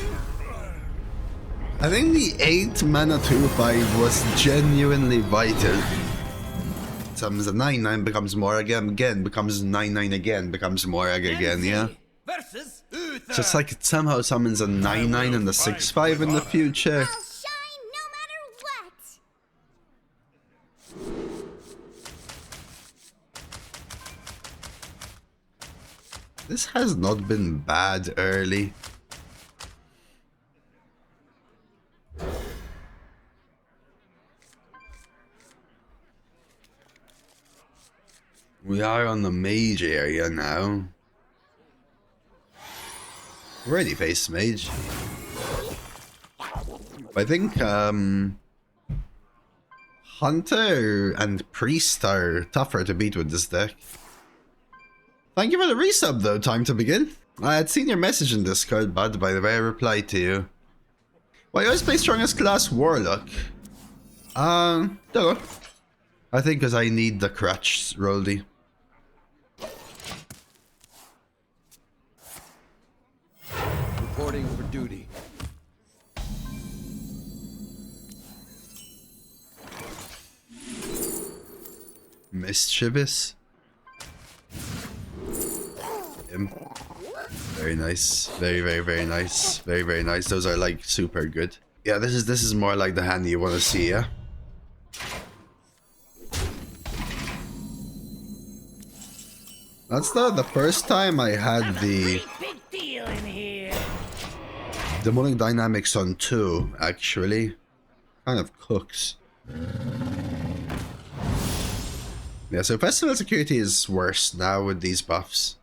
I think the 8 mana 2/5 was genuinely vital. Summons a 9/9, becomes Moragg again, becomes 9/9 again, becomes Moragg again, yeah? Versus Uther. Just like it somehow summons a 9/9 and a 6/5 in the future. I'll shine no matter what. This has not been bad early. We are on the mage area now. Already faced mage. I think Hunter and Priest are tougher to beat with this deck. Thank you for the resub though, time to begin. I had seen your message in Discord, bud, by the way I replied to you. Well, you always play strongest class Warlock. Don't know. I think because I need the crutch, Roldy. Reporting for duty. Mischievous. Very nice. Very, very, very nice. Very, very nice. Those are like super good. Yeah, this is more like the hand you want to see, yeah? That's the first time I had the Big deal in here. demonic dynamics on 2, actually. Kind of cooks. Yeah, so festival security is worse now with these buffs.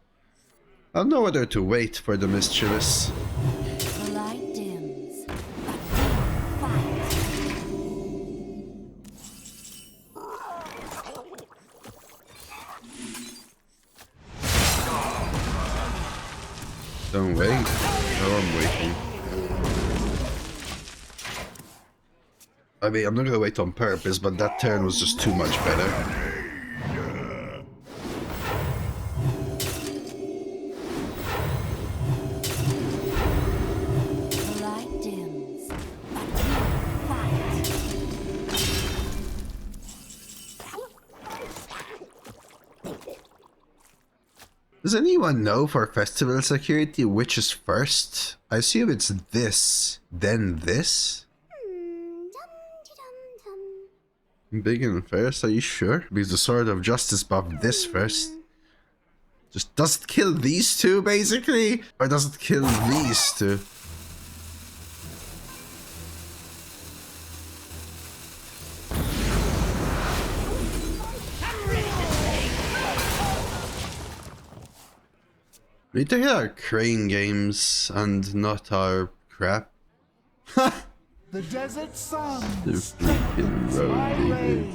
I don't know whether to wait for the mischievous. The light dims, but we fight. I mean, I'm not gonna wait on purpose, but that turn was just too much better. The light dims, but we fight. Does anyone know for festival security which is first? I assume it's this, then this? Big and first, are you sure? Because the Sword of Justice buff this first. Just does it kill these two, basically? Or does it kill these two? We need to hit our crane games and not our crap. Ha! The desert sun. The freaking road,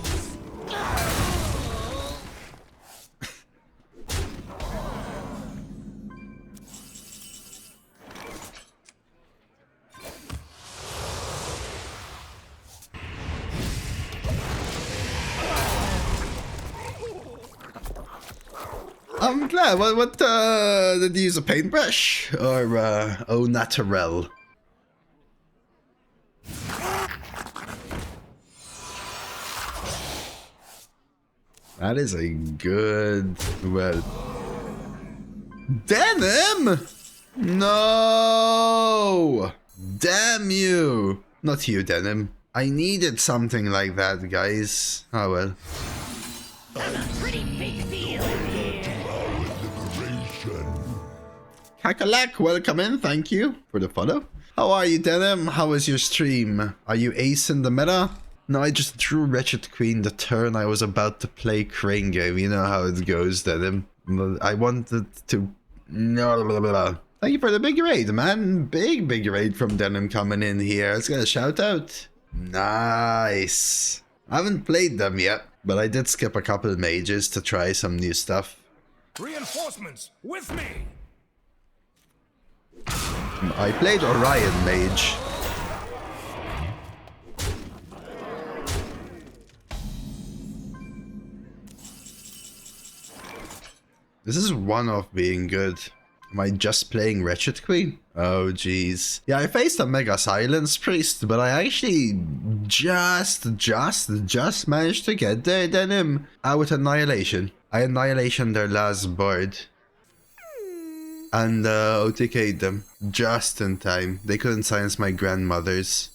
I'm glad. What did you use a paintbrush or au naturel? That is a good, well, denim. No, damn you. Not you, denim. I needed something like that, guys. Oh well. Pretty big deal here. Kakalak, welcome in. Thank you for the follow. How are you, denim? How was your stream? Are you ace in the meta? No, I just drew Wretched Queen the turn I was about to play Crane Game. You know how it goes, denim. I wanted to... No, blah, blah, blah. Thank you for the big raid, man. Big raid from denim coming in here. Let's get a shout out. Nice. I haven't played them yet, but I did skip a couple of mages to try some new stuff. Reinforcements with me. I played Orion Mage. This is one of being good. Am I just playing Wretched Queen? Oh jeez. Yeah, I faced a Mega Silence Priest, but I actually just managed to get there, denim. With Annihilation. I Annihilation their last board. And OTK'd them. Just in time. They couldn't silence my grandmothers.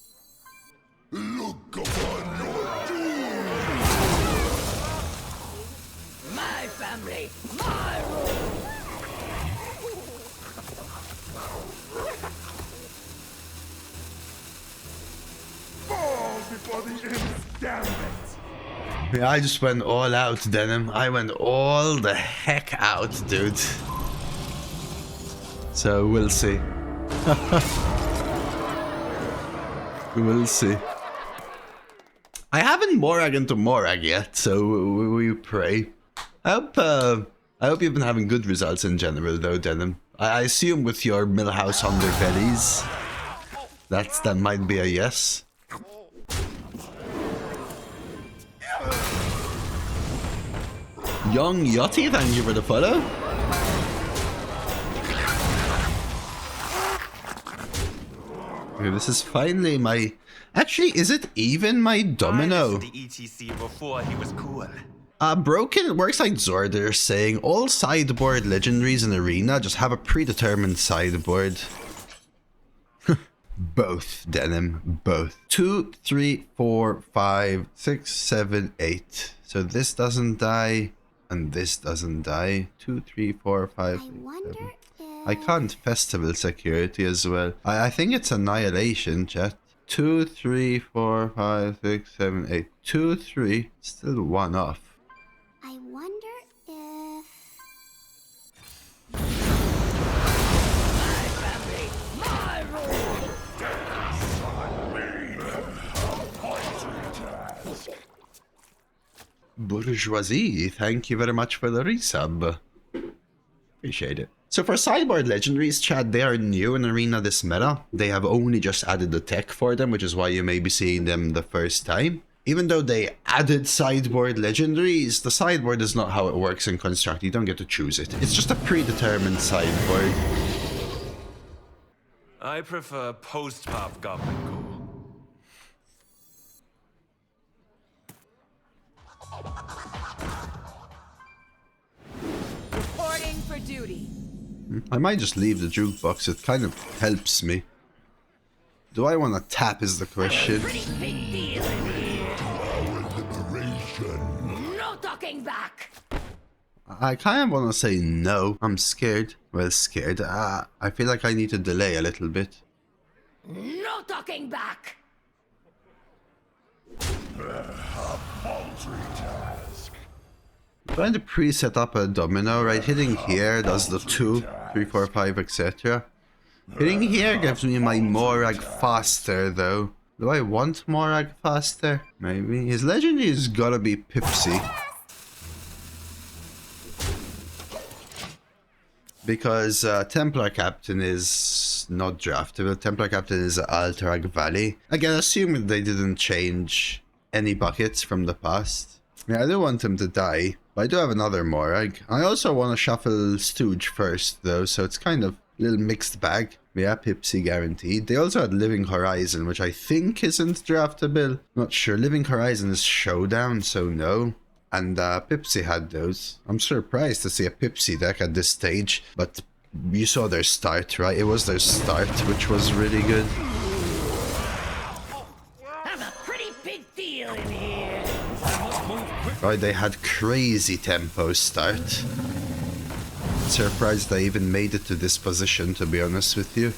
Look upon your doom. My family, my rule. Fall before the imps, damn it. Yeah, I just went all out, denim. I went all the heck out, dude. So we'll see. We'll see. I haven't Moragg into Moragg yet, so we pray. I hope you've been having good results in general, though, denim. I assume with your Millhouse underbellies, that might be a yes. Young Yachty, thank you for the follow. Okay, this is finally my... Actually, is it even my domino? The ETC before he was cool. Broken, it works like Zorder saying all sideboard legendaries in Arena just have a predetermined sideboard. Both, denim, both. 2, 3, 4, 5, 6, 7, 8. So this doesn't die, and this doesn't die. 2, 3, 4, 5, 6, 7. I can't festival security as well. I think it's Annihilation, chat. 2, 3, 4, 5, 6, 7, 8. 2, 3. Still one off. I wonder if... My family, my rule. Bourgeoisie, thank you very much for the resub. Appreciate it. So for sideboard legendaries, Chad, they are new in Arena this meta. They have only just added the tech for them, which is why you may be seeing them the first time. Even though they added sideboard legendaries, the sideboard is not how it works in Construct. You don't get to choose it. It's just a predetermined sideboard. I prefer post-pop Goblin Ghoul. Reporting for duty. I might just leave the jukebox. It kind of helps me. Do I want to tap is the question. Pretty big deal in here. No talking back. I kind of want to say no. I'm scared. Well, scared. I feel like I need to delay a little bit. No talking back. I'm trying to pre-set up a domino, right? Hitting here does the 2, 3, 4, 5, etc. Hitting here gives me my Moragg faster, though. Do I want Moragg faster? Maybe. His legendary is gotta be Pipsy. Because Templar Captain is not draftable. Templar Captain is Alterac Valley. Again, assuming they didn't change any buckets from the past. Yeah, I do want him to die, but I do have another Moragg. I also want to shuffle Stooge first, though, so it's kind of a little mixed bag. Yeah, Pipsy guaranteed. They also had Living Horizon, which I think isn't draftable. Not sure. Living Horizon is Showdown, so no. And Pipsy had those. I'm surprised to see a Pipsy deck at this stage, but you saw their start, right? It was their start, which was really good. I'm a pretty big deal in here. Right, they had crazy tempo start. Surprised I even made it to this position, to be honest with you.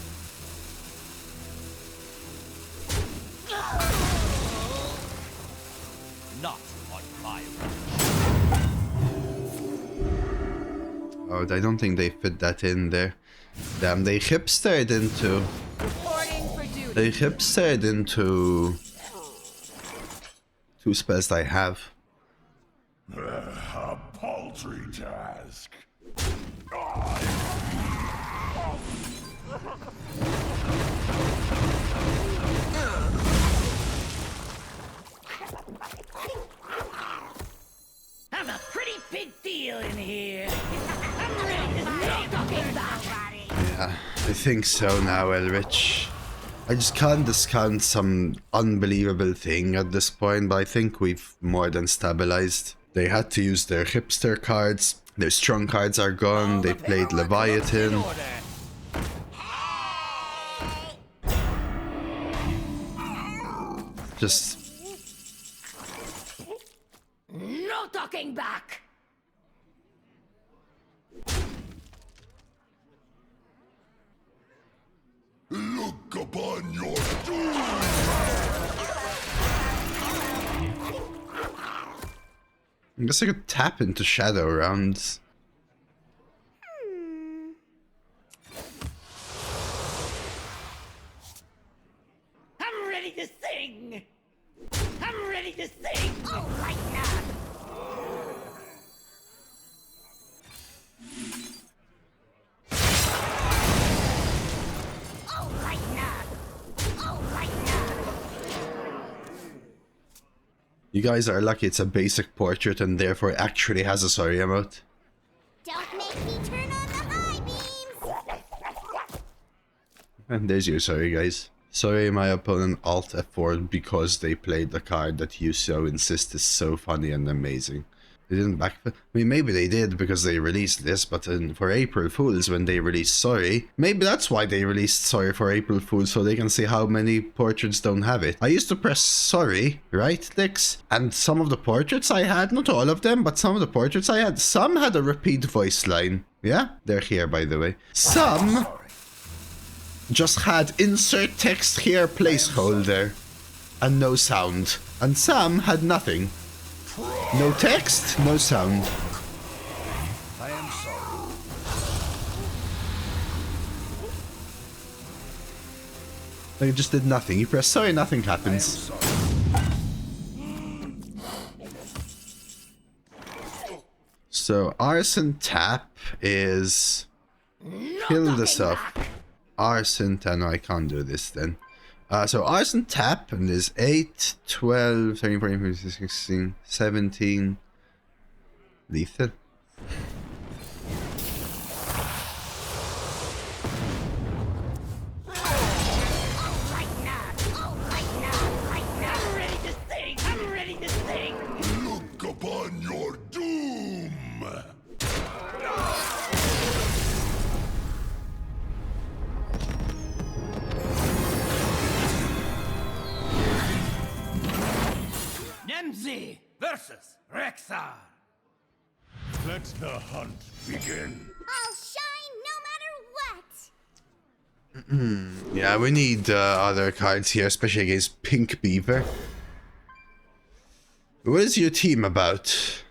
Not on my Oh, I don't think they fit that in there. Damn, they hipstered into... Reporting for duty. They hipstered into... 2 spells I have. A paltry task. I'm a pretty big deal in here. I'm ready to no talking back. Yeah, I think so now, Elrich. I just can't discount some unbelievable thing at this point, but I think we've more than stabilized. They had to use their hipster cards. Their strong cards are gone. They played Leviathan. Just... No talking back. Look upon your doom. I guess I could tap into Shadow rounds. I'm ready to sing. I'm ready to sing. Oh, right now. Oh, right now. Oh, right now. You guys are lucky it's a basic portrait and therefore actually has a sorry emote. Don't make me turn on the high beams. And there's your sorry, guys. Sorry, my opponent alt F4 because they played the card that you so insist is so funny and amazing. They didn't back... I mean, maybe they did because they released this, but for April Fools, when they released Sorry, maybe that's why they released Sorry for April Fools, so they can see how many portraits don't have it. I used to press Sorry, right, Dix? And some of the portraits I had, not all of them, but some of the portraits I had, some had a repeat voice line. Yeah? They're here, by the way. Some just had insert text here placeholder and no sound. And some had nothing. No text, no sound. I am sorry. Like it just did nothing. You press sorry, nothing happens. I am sorry. So Arson tap is kill this up. Arson tap. No, I can't do this then. So Arson tap and is 8, 12, 13, 14, 15, 16, 17. Lethal. Look upon your doom! Nemzi versus Rexar. Let the hunt begin. I'll shine no matter what. Yeah, we need other cards here, especially against Pink Beaver. What is your team about?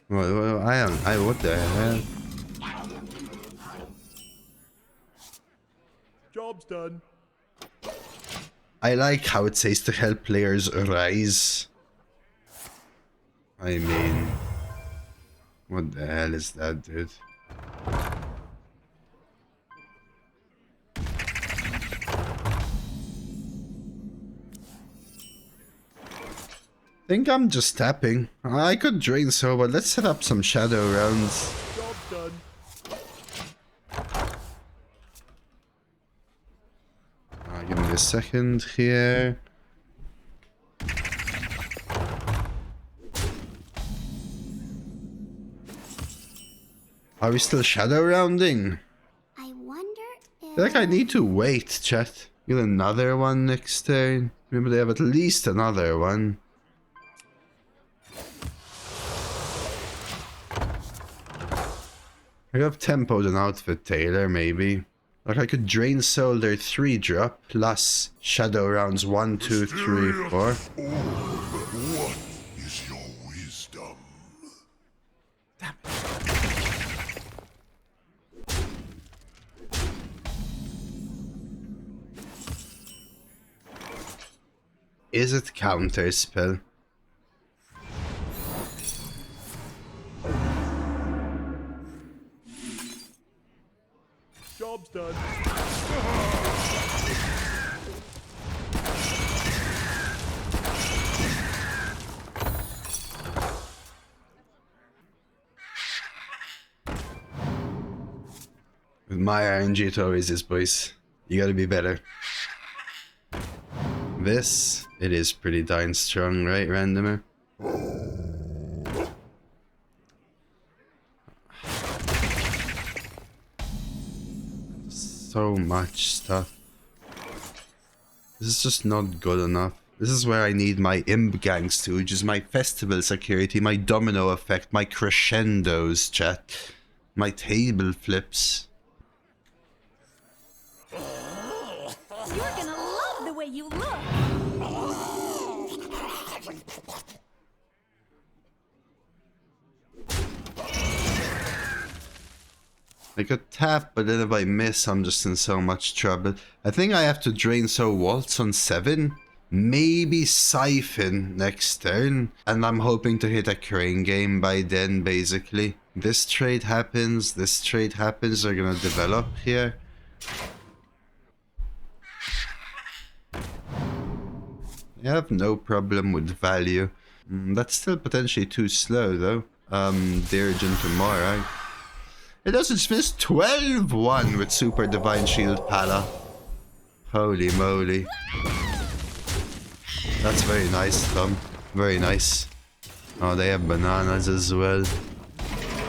What the hell? Job's done. I like how it says to help players rise. I mean, what the hell is that, dude? I think I'm just tapping. I could drain so, but let's set up some shadow rounds. Job's done. Give me a second here. Are we still shadow rounding? I wonder if... I feel like I need to wait, chat. Get another one next turn. Maybe they have at least another one. I have tempoed an outfit tailor, maybe. Like I could drain soul their 3-drop plus shadow rounds 1, 2, 3, 4. What is your wisdom? Is it counter spell? Job's done. With my RNG it always is, boys. You gotta be better. This, it is pretty darn strong, right, randomer? So much stuff. This is just not good enough. This is where I need my imp gang stooges, my festival security, my domino effect, my crescendos, chat, my table flips. You're gonna love the way you look. I could tap, but then if I miss, I'm just in so much trouble. I think I have to drain so waltz on 7. Maybe siphon next turn. And I'm hoping to hit a crane game by then, basically. This trade happens, they're gonna develop here. I have no problem with value. That's still potentially too slow though. Dirigent to Moragg. It doesn't dismiss 12-1 with Super Divine Shield Pala. Holy moly. That's very nice, Tom. Very nice. Oh, they have bananas as well.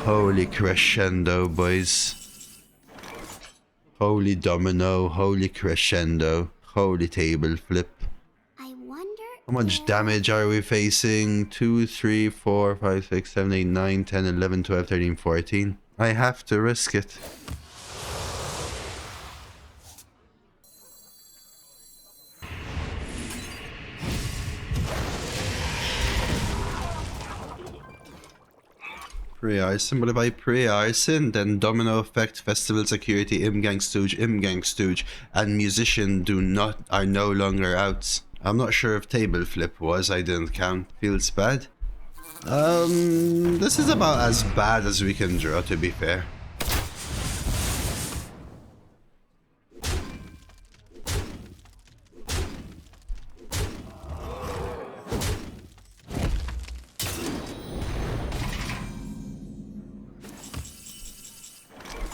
Holy crescendo, boys. Holy domino, holy crescendo, holy table flip. I wonder... How much damage are we facing? 2, 3, 4, 5, 6, 7, 8, 9, 10, 11, 12, 13, 14. I have to risk it. Pre-arson, but if I pre-arson, then domino effect, festival security, imgang stooge, and musician are no longer out. I'm not sure if table flip was, I didn't count. Feels bad. This is about as bad as we can draw, to be fair.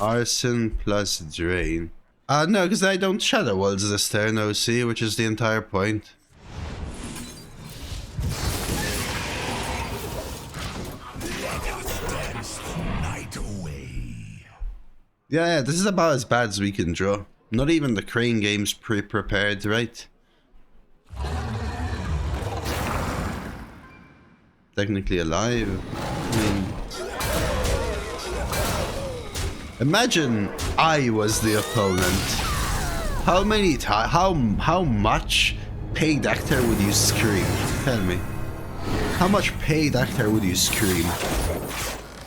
Arson plus Drain. No, because I don't Shadow Walls this turn, OC, which is the entire point. Yeah, this is about as bad as we can draw. Not even the Crane game's pre-prepared, right? Technically alive. I mean... Imagine I was the opponent. How many times, how much paid actor would you scream? Tell me. How much paid actor would you scream?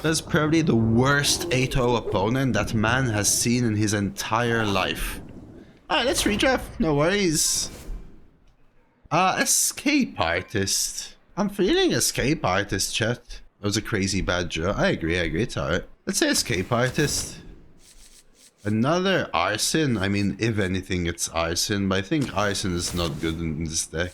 That's probably the worst 8-0 opponent that man has seen in his entire life. Alright, let's redraft. No worries. Escape Artist. I'm feeling Escape Artist, chat. That was a crazy bad draw. I agree, it's alright. Let's say Escape Artist. Another Arson. I mean, if anything, it's Arson, but I think Arson is not good in this deck.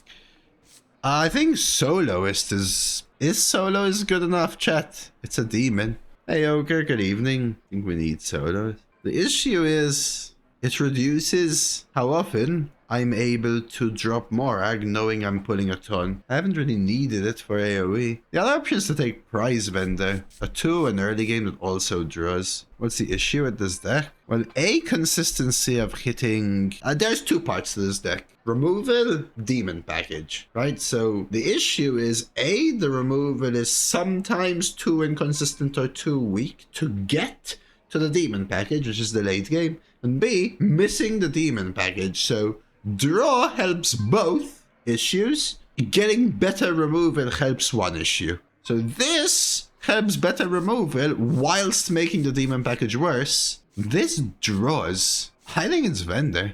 I think Soloist is Soloist good enough, chat? It's a demon. Hey, Ogre, good evening. I think we need Soloist. The issue is, it reduces how often I'm able to drop Moragg knowing I'm pulling a ton. I haven't really needed it for AoE. The other option is to take Prize Vendor. A 2 in early game that also draws. What's the issue with this deck? Well, A, consistency of hitting... there's two parts to this deck. Removal, demon package, right? So the issue is A, the removal is sometimes too inconsistent or too weak to get to the demon package, which is the late game. And B, missing the demon package. So draw helps both issues. Getting better removal helps one issue. So this helps better removal whilst making the demon package worse. This draws. I think it's Vendor.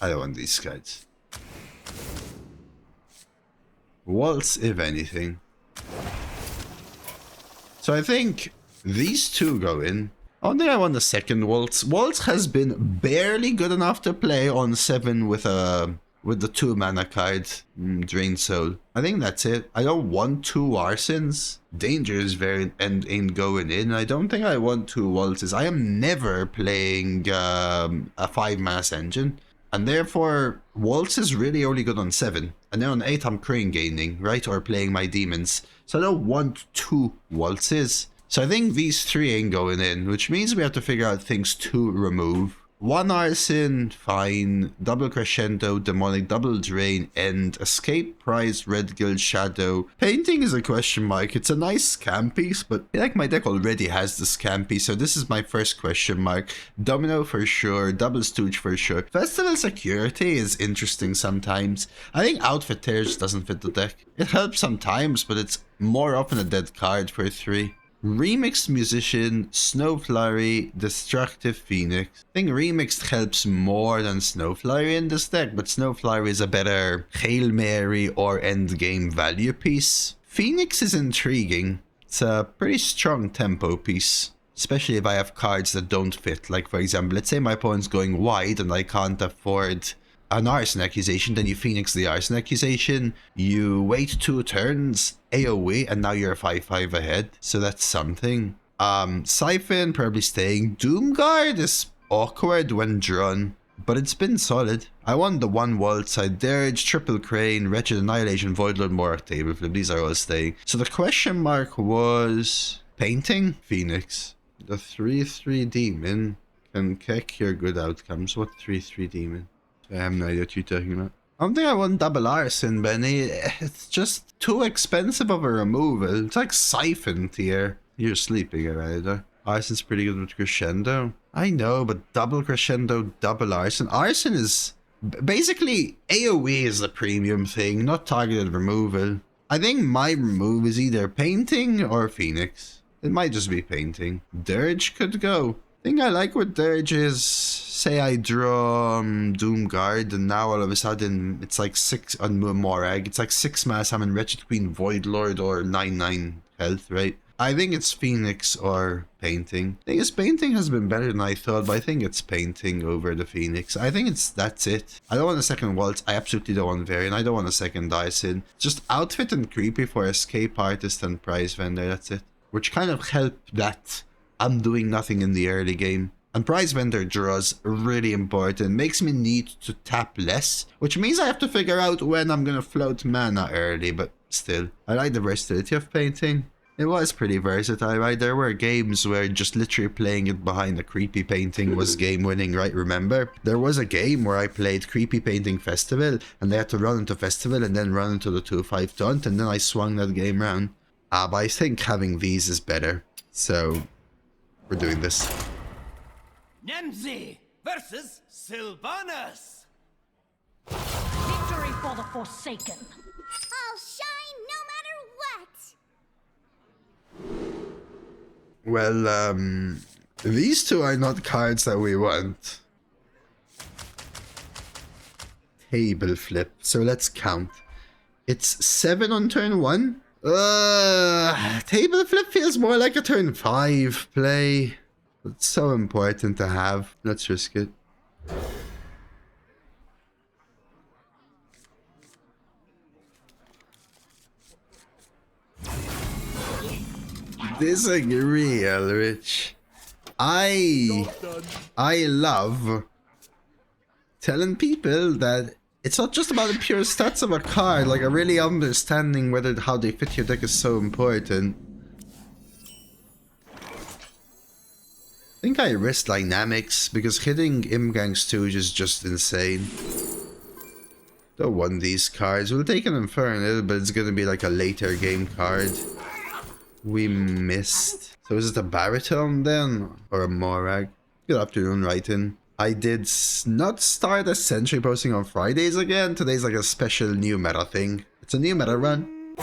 I don't want these cards. Waltz, if anything. So I think these two go in. I don't think I want the second Waltz. Waltz has been barely good enough to play on 7 with the 2 mana card, Drain Soul. I think that's it. I don't want 2 Arsons. Danger's variant and ain't going in. I don't think I want 2 Waltzes. I am never playing a 5-mass engine. And therefore, Waltz is really only good on 7. And then on 8, I'm Crane gaining, right? Or playing my demons. So I don't want 2 Waltzes. So I think these 3 ain't going in, which means we have to figure out things to remove. 1 Arson, fine. Double Crescendo, Demonic, Double Drain, End, Escape, Prize, Red Guild, Shadow. Painting is a question mark. It's a nice scam piece, but I like my deck already has the scam piece, so this is my first question mark. Domino for sure, Double Stooge for sure. Festival Security is interesting sometimes. I think Outfit Tears doesn't fit the deck. It helps sometimes, but it's more often a dead card for 3. Remixed Musician, Snow Flurry, Destructive Phoenix. I think Remixed helps more than Snow Flurry in this deck, but Snow Flurry is a better Hail Mary or endgame value piece. Phoenix is intriguing. It's a pretty strong tempo piece, especially if I have cards that don't fit. Like, for example, let's say my opponent's going wide and I can't afford an Arson Accusation, then you Phoenix the Arson Accusation, you wait 2 turns, AoE, and now you're 5-5 ahead. So that's something. Siphon, probably staying. Doomguard is awkward when drawn, but it's been solid. I want the 1 Waltz, I Dirge, Triple Crane, Wretched Annihilation, Voidlord, Moragg, Table Flip. These are all staying. So the question mark was painting Phoenix. The 3/3 demon can kick your good outcomes. What 3/3 demon? I have no idea what you're talking about. I don't think I want double Arson, Benny. It's just too expensive of a removal. It's like Siphon tier. You're sleeping already. Arson's pretty good with Crescendo. I know, but double Crescendo, double Arson. Arson is... basically, AoE is the premium thing, not targeted removal. I think my remove is either Painting or Phoenix. It might just be Painting. Dirge could go. thing I like with Dirge is, say I draw Doomguard, and now all of a sudden it's like 6 on Moragg. It's like 6 mass. I'm in Wretched Queen, Void Lord, or 9/9 health, right? I think it's Phoenix or Painting. I think Painting has been better than I thought, but I think it's Painting over the Phoenix. I think that's it. I don't want a second Waltz. I absolutely don't want Varian. I don't want a second Dyson. Just Outfit and Creepy for Escape Artist and Prize Vendor. That's it. Which kind of help that I'm doing nothing in the early game. And Prize Vendor draws really important. Makes me need to tap less, which means I have to figure out when I'm gonna float mana early, but still. I like the versatility of Painting. It was pretty versatile, right? There were games where just literally playing it behind a Creepy Painting was game winning, right? Remember? There was a game where I played Creepy Painting Festival, and they had to run into Festival and then run into the 2-5 taunt, and then I swung that game round. But I think having these is better. So, we're doing this. Nemzi versus Sylvanas. Victory for the Forsaken. I'll shine no matter what. Well, these two are not cards that we want. Table Flip. So let's count. It's 7 on turn 1. Table Flip feels more like a turn 5 play. It's so important to have. Let's risk it. Disagree, Elrich. I love telling people that it's not just about the pure stats of a card, like really understanding how they fit your deck is so important. I think I risk Dynamics because hitting Imgang Stooge is just insane. Don't want these cards. We'll take an Infernal, but it's gonna be like a later game card. We missed. So is it a Baritone then? Or a Moragg? Good afternoon, Wrighton. I did not start a Sentry posting on Fridays again. Today's like a special new meta thing. It's a new meta run.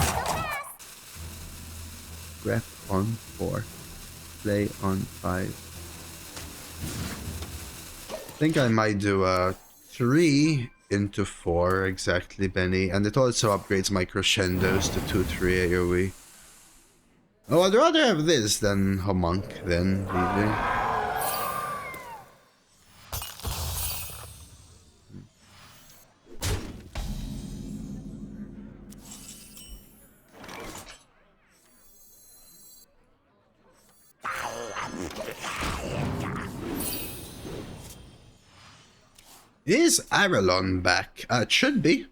Ref on 4. Play on 5. I think I might do a 3 into 4 exactly, Benny. And it also upgrades my crescendos to 2/3 AoE. Oh, I'd rather have this than a monk then, really. Is Arelon back? It should be.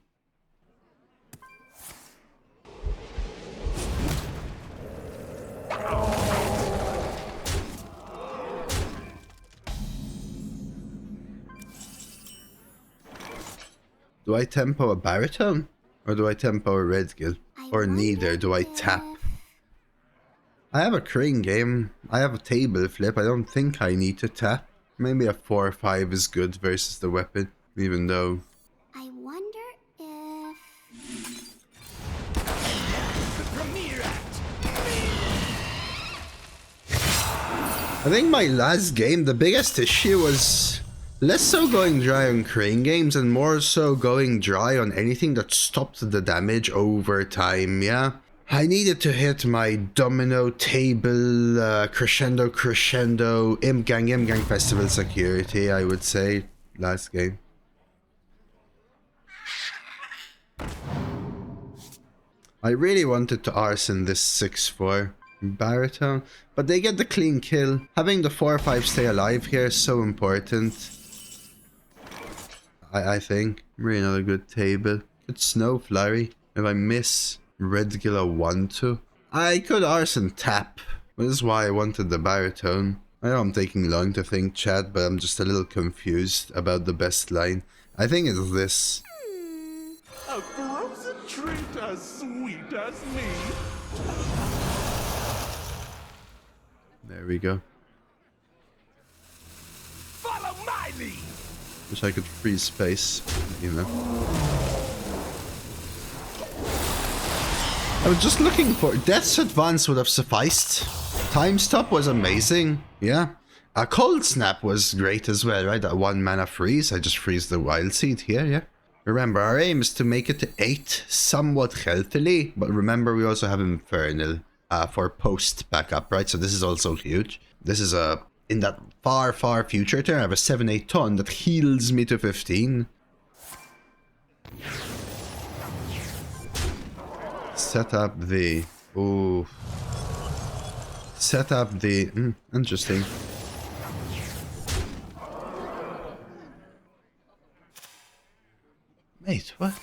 Do I tempo a Baritone? Or do I tempo a Redgill? Or neither? Do I tap? I have a Crane game. I have a Table Flip. I don't think I need to tap. Maybe a 4 or 5 is good versus the weapon. Even though... I wonder if... I think my last game, the biggest issue was... less so going dry on Crane games and more so going dry on anything that stopped the damage over time, yeah? I needed to hit my Domino, Table, Crescendo, Imgang Festival security, I would say, last game. I really wanted to arson this 6/4 Baritone, but they get the clean kill. Having the 4/5 stay alive here is so important. I think. Really not a good table. Good Snow Flurry. If I miss Redgill 1-2. I could arson tap. But this is why I wanted the Baritone. I know I'm taking long to think, chat, but I'm just a little confused about the best line. I think it's this. A frozen treat as sweet as me. There we go. Follow my lead. Wish I could freeze space, you know. I was just looking for... Death's Advance would have sufficed. Time Stop was amazing, yeah. A Cold Snap was great as well, right? That 1 mana freeze. I just freeze the Wild Seed here, yeah. Remember, our aim is to make it to 8 somewhat healthily, but remember we also have Infernal for post backup, right? So this is also huge. This is in that far, far future turn, I have a 7-8 ton that heals me to 15. Set up the... Ooh. Set up the... interesting. Wait, what?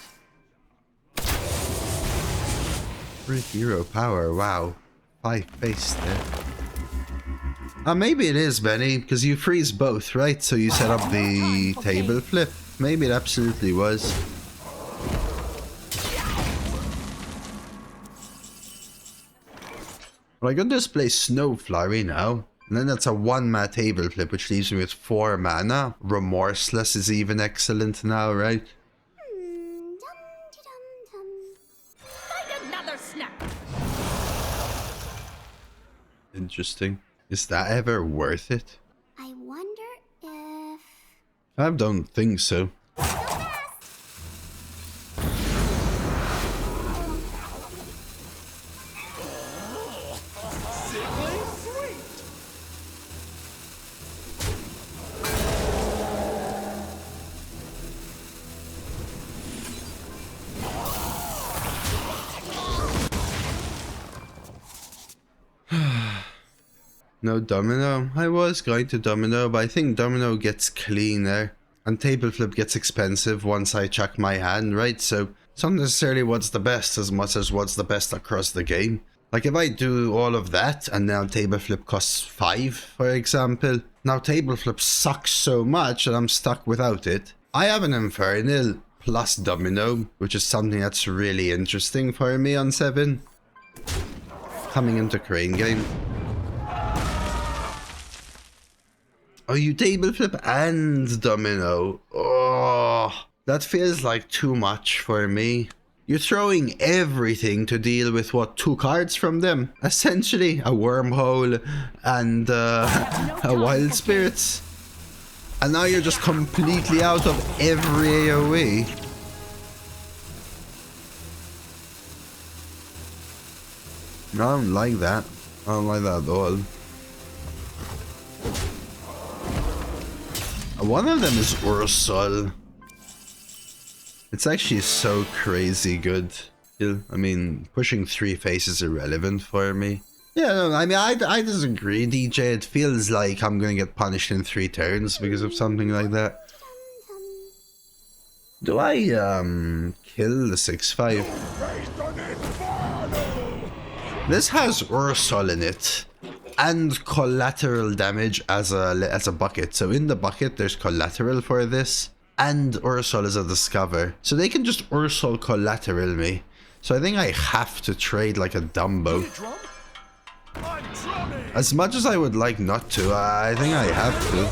3 hero power, wow. 5 face there. Maybe it is, Benny, because you freeze both, right? So you set up the table flip. Maybe it absolutely was. Well, I could just play Snow Flurry now. And then that's a 1-mana table flip, which leaves me with 4 mana. Remorseless is even excellent now, right? Another snap. Interesting. Is that ever worth it? I wonder if... I don't think so. No domino. I was going to domino, but I think domino gets cleaner. And table flip gets expensive once I check my hand, right? So it's not necessarily what's the best as much as what's the best across the game. Like if I do all of that and now table flip costs 5, for example. Now table flip sucks so much that I'm stuck without it. I have an Infernal plus domino, which is something that's really interesting for me on 7. Coming into Crane game. Oh, you table flip and domino. Oh, that feels like too much for me. You're throwing everything to deal with, what, 2 cards from them? Essentially, a Wormhole and a Wild Spirits. And now you're just completely out of every AoE. I don't like that. I don't like that at all. One of them is Ursol. It's actually so crazy good. I mean, pushing 3 faces is irrelevant for me. Yeah, no, I mean, I disagree, DJ. It feels like I'm gonna get punished in 3 turns because of something like that. Do I, kill the 6/5? This has Ursol in it. And collateral damage as a bucket. So in the bucket, there's collateral for this. And Ursol is a discover. So they can just Ursol collateral me. So I think I have to trade like a Dumbo. As much as I would like not to, I think I have to.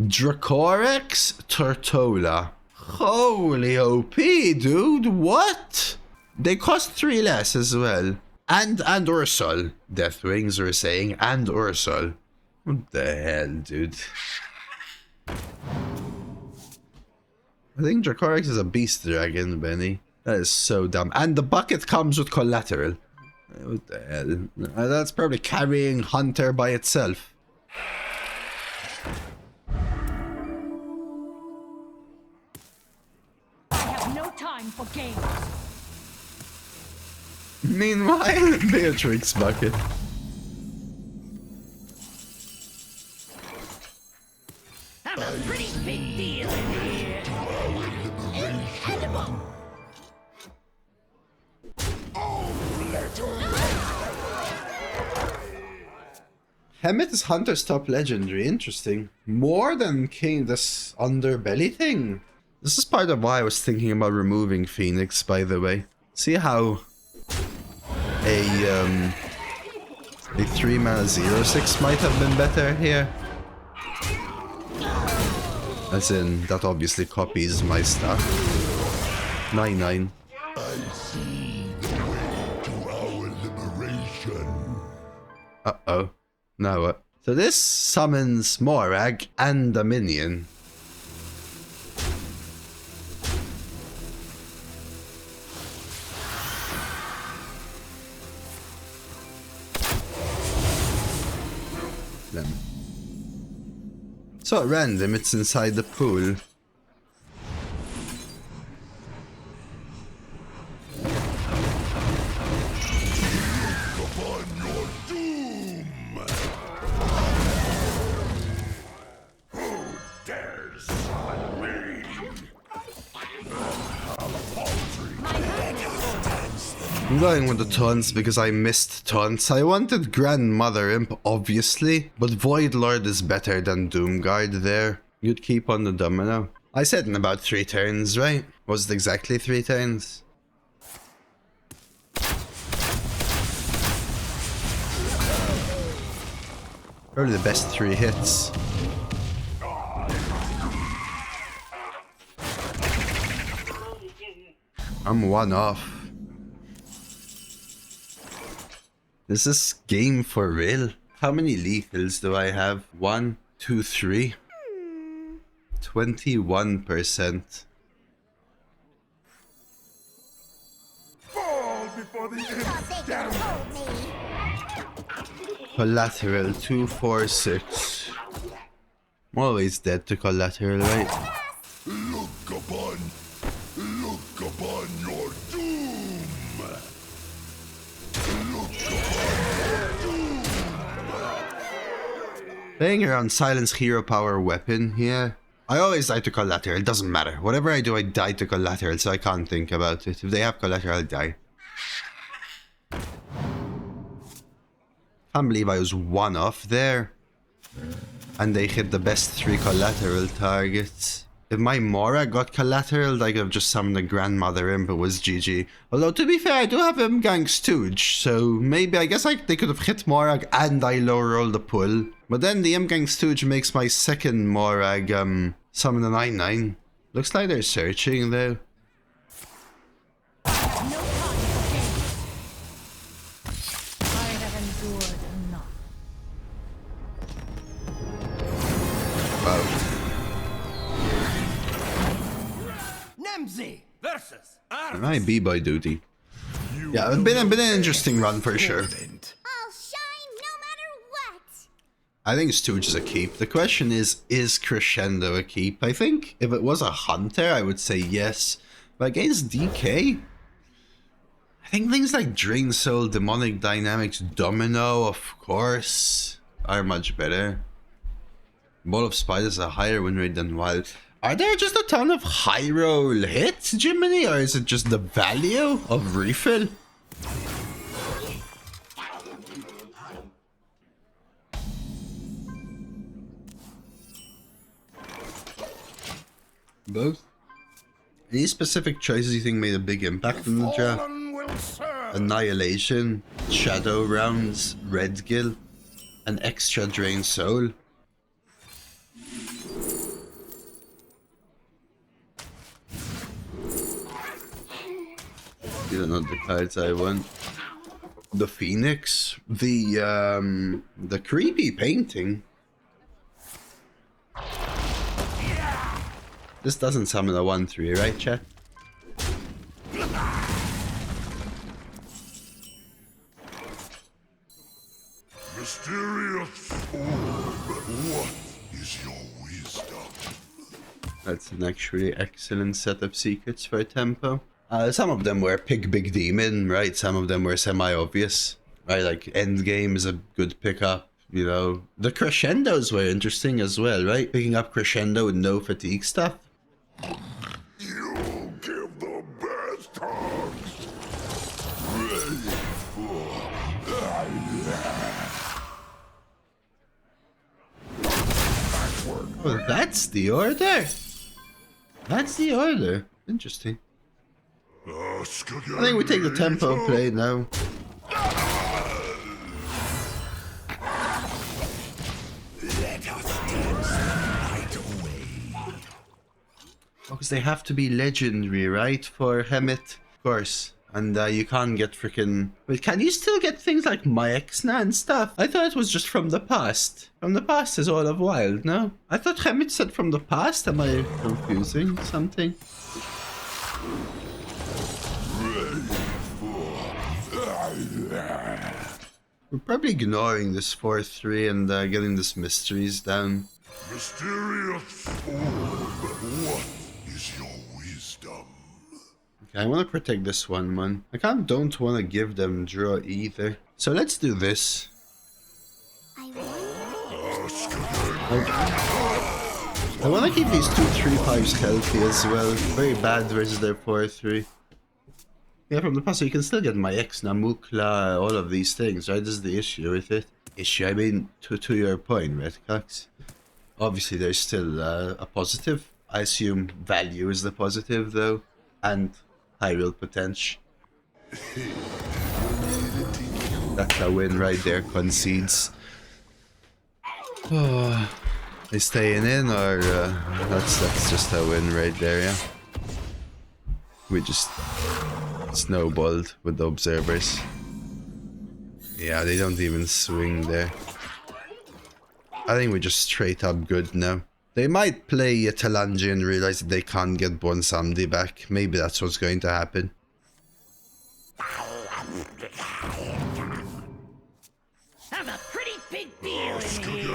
Dracorex Tortola. Holy OP, dude. What? They cost 3 less as well. And Ursol. Deathwings are saying, and Ursol. What the hell, dude? I think Dracorex is a beast dragon, Benny. That is so dumb. And the bucket comes with collateral. What the hell? That's probably carrying Hunter by itself. I have no time for games. Meanwhile, Beatrix bucket. I'm a pretty big deal in here. Edible. Hemet is Hunter's top legendary. Interesting. More than King, this underbelly thing. This is part of why I was thinking about removing Phoenix, by the way. See how a 3-mana 0/6 might have been better here. As in, that obviously copies my stuff. 9/9. I see the way to our liberation. Uh-oh. Now what? So this summons Moragg and a minion. So at random, it's inside the pool. Upon your doom! Who dares summon me? I'm going with the taunts because I missed taunts. I wanted Grandmother Imp, obviously, but Void Lord is better than Doomguard there. You'd keep on the domino. I said in about 3 turns, right? Was it exactly 3 turns? Probably the best 3 hits. I'm 1 off. Is this game for real? How many lethals do I have? 1, 2, 3? 21%. Fall before the Thought they could hold me. Collateral 2, 4, 6. I'm always dead to collateral, right? look upon your doom. Look upon your doom. Playing around Silence Hero Power Weapon, yeah. I always die to collateral, it doesn't matter. Whatever I do, I die to collateral, so I can't think about it. If they have collateral, I die. Can't believe I was 1 off there. And they hit the best 3 collateral targets. If my Moragg got collateral, I could have just summoned the Grandmother Imp, it was GG. Although, to be fair, I do have Imgang Stooge, so maybe, I guess they could have hit Moragg and I low roll the pull. But then the Imgang Stooge makes my second Moragg summon a 9/9. Looks like they're searching though. No confidence. I have endured enough. Wow. Nemzi! Versus My B-boy duty. Yeah, it's been an interesting run for sure. I'll shine no matter what. I think Stooge is a keep. The question is Crescendo a keep? I think if it was a Hunter, I would say yes. But against DK, I think things like Drain Soul, Demonic Dynamics, Domino, of course, are much better. Ball of Spiders a higher win rate than Wild. Are there just a ton of high roll hits, Jiminy, or is it just the value of refill? Both. Any specific choices you think made a big impact in the draft? Annihilation, Shadow Rounds, Red Gill, an extra Drain Soul. These are not the cards I want. The Phoenix, the creepy painting. This doesn't summon a 1/3, right, chat? Mysterious orb, what is your wisdom? That's an actually excellent set of secrets for tempo. Some of them were pick big demon, right? Some of them were semi-obvious, right? Like endgame is a good pickup, you know. The crescendos were interesting as well, right? Picking up crescendo with no fatigue stuff. You give the best hugs. Ready for Oh, that's the order. That's the order. Interesting. I think we take the tempo play now. Let us dance the night away. Because they have to be legendary, right? For Hemet. Of course. And you can't get freaking... Wait, can you still get things like My Exna and stuff? I thought it was just from the past. From the past is all of Wild, no? I thought Hemit said from the past. Am I confusing something? We're probably ignoring this 4-3 and getting this mysteries down. Mysterious orb, what is your wisdom? Okay, I want to protect this one, man. I don't want to give them draw either. So let's do this. I want to keep these 2/3/5s healthy as well. Very bad versus their 4-3. Yeah, from the past, so you can still get my Exna, Mukla, all of these things, right? This is the issue with it. I mean, to your point, Red Cox. Obviously, there's still a positive. I assume value is the positive, though. And high real potential. That's a win right there, concedes. Oh, they staying in, or that's just a win right there, yeah. We just snowballed with the observers. Yeah, they don't even swing there. I think we're just straight up good now. They might play a Talanji and realize that they can't get Bonsamdi back. Maybe that's what's going to happen. I'm a pretty big deal in here.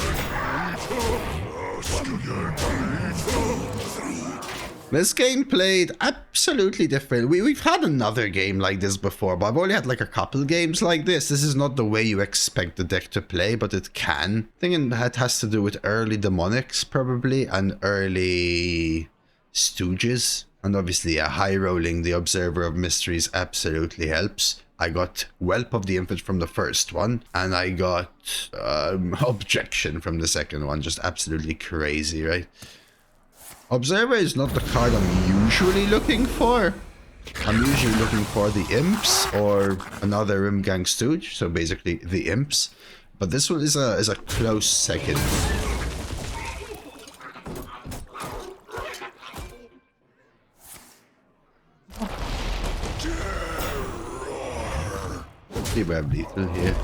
This game played absolutely different. We've had another game like this before, but I've only had like a couple games like this. This is not the way you expect the deck to play, but it can. I think it has to do with early Demonics, probably, and early Stooges. And obviously, high rolling the Observer of Mysteries absolutely helps. I got Whelp of the Infant from the first one, and I got Objection from the second one. Just absolutely crazy, right? Observer is not the card I'm usually looking for. I'm usually looking for the Imps or another Rimgang Stooge, so basically the Imps. But this one is a close second. See we have lethal here.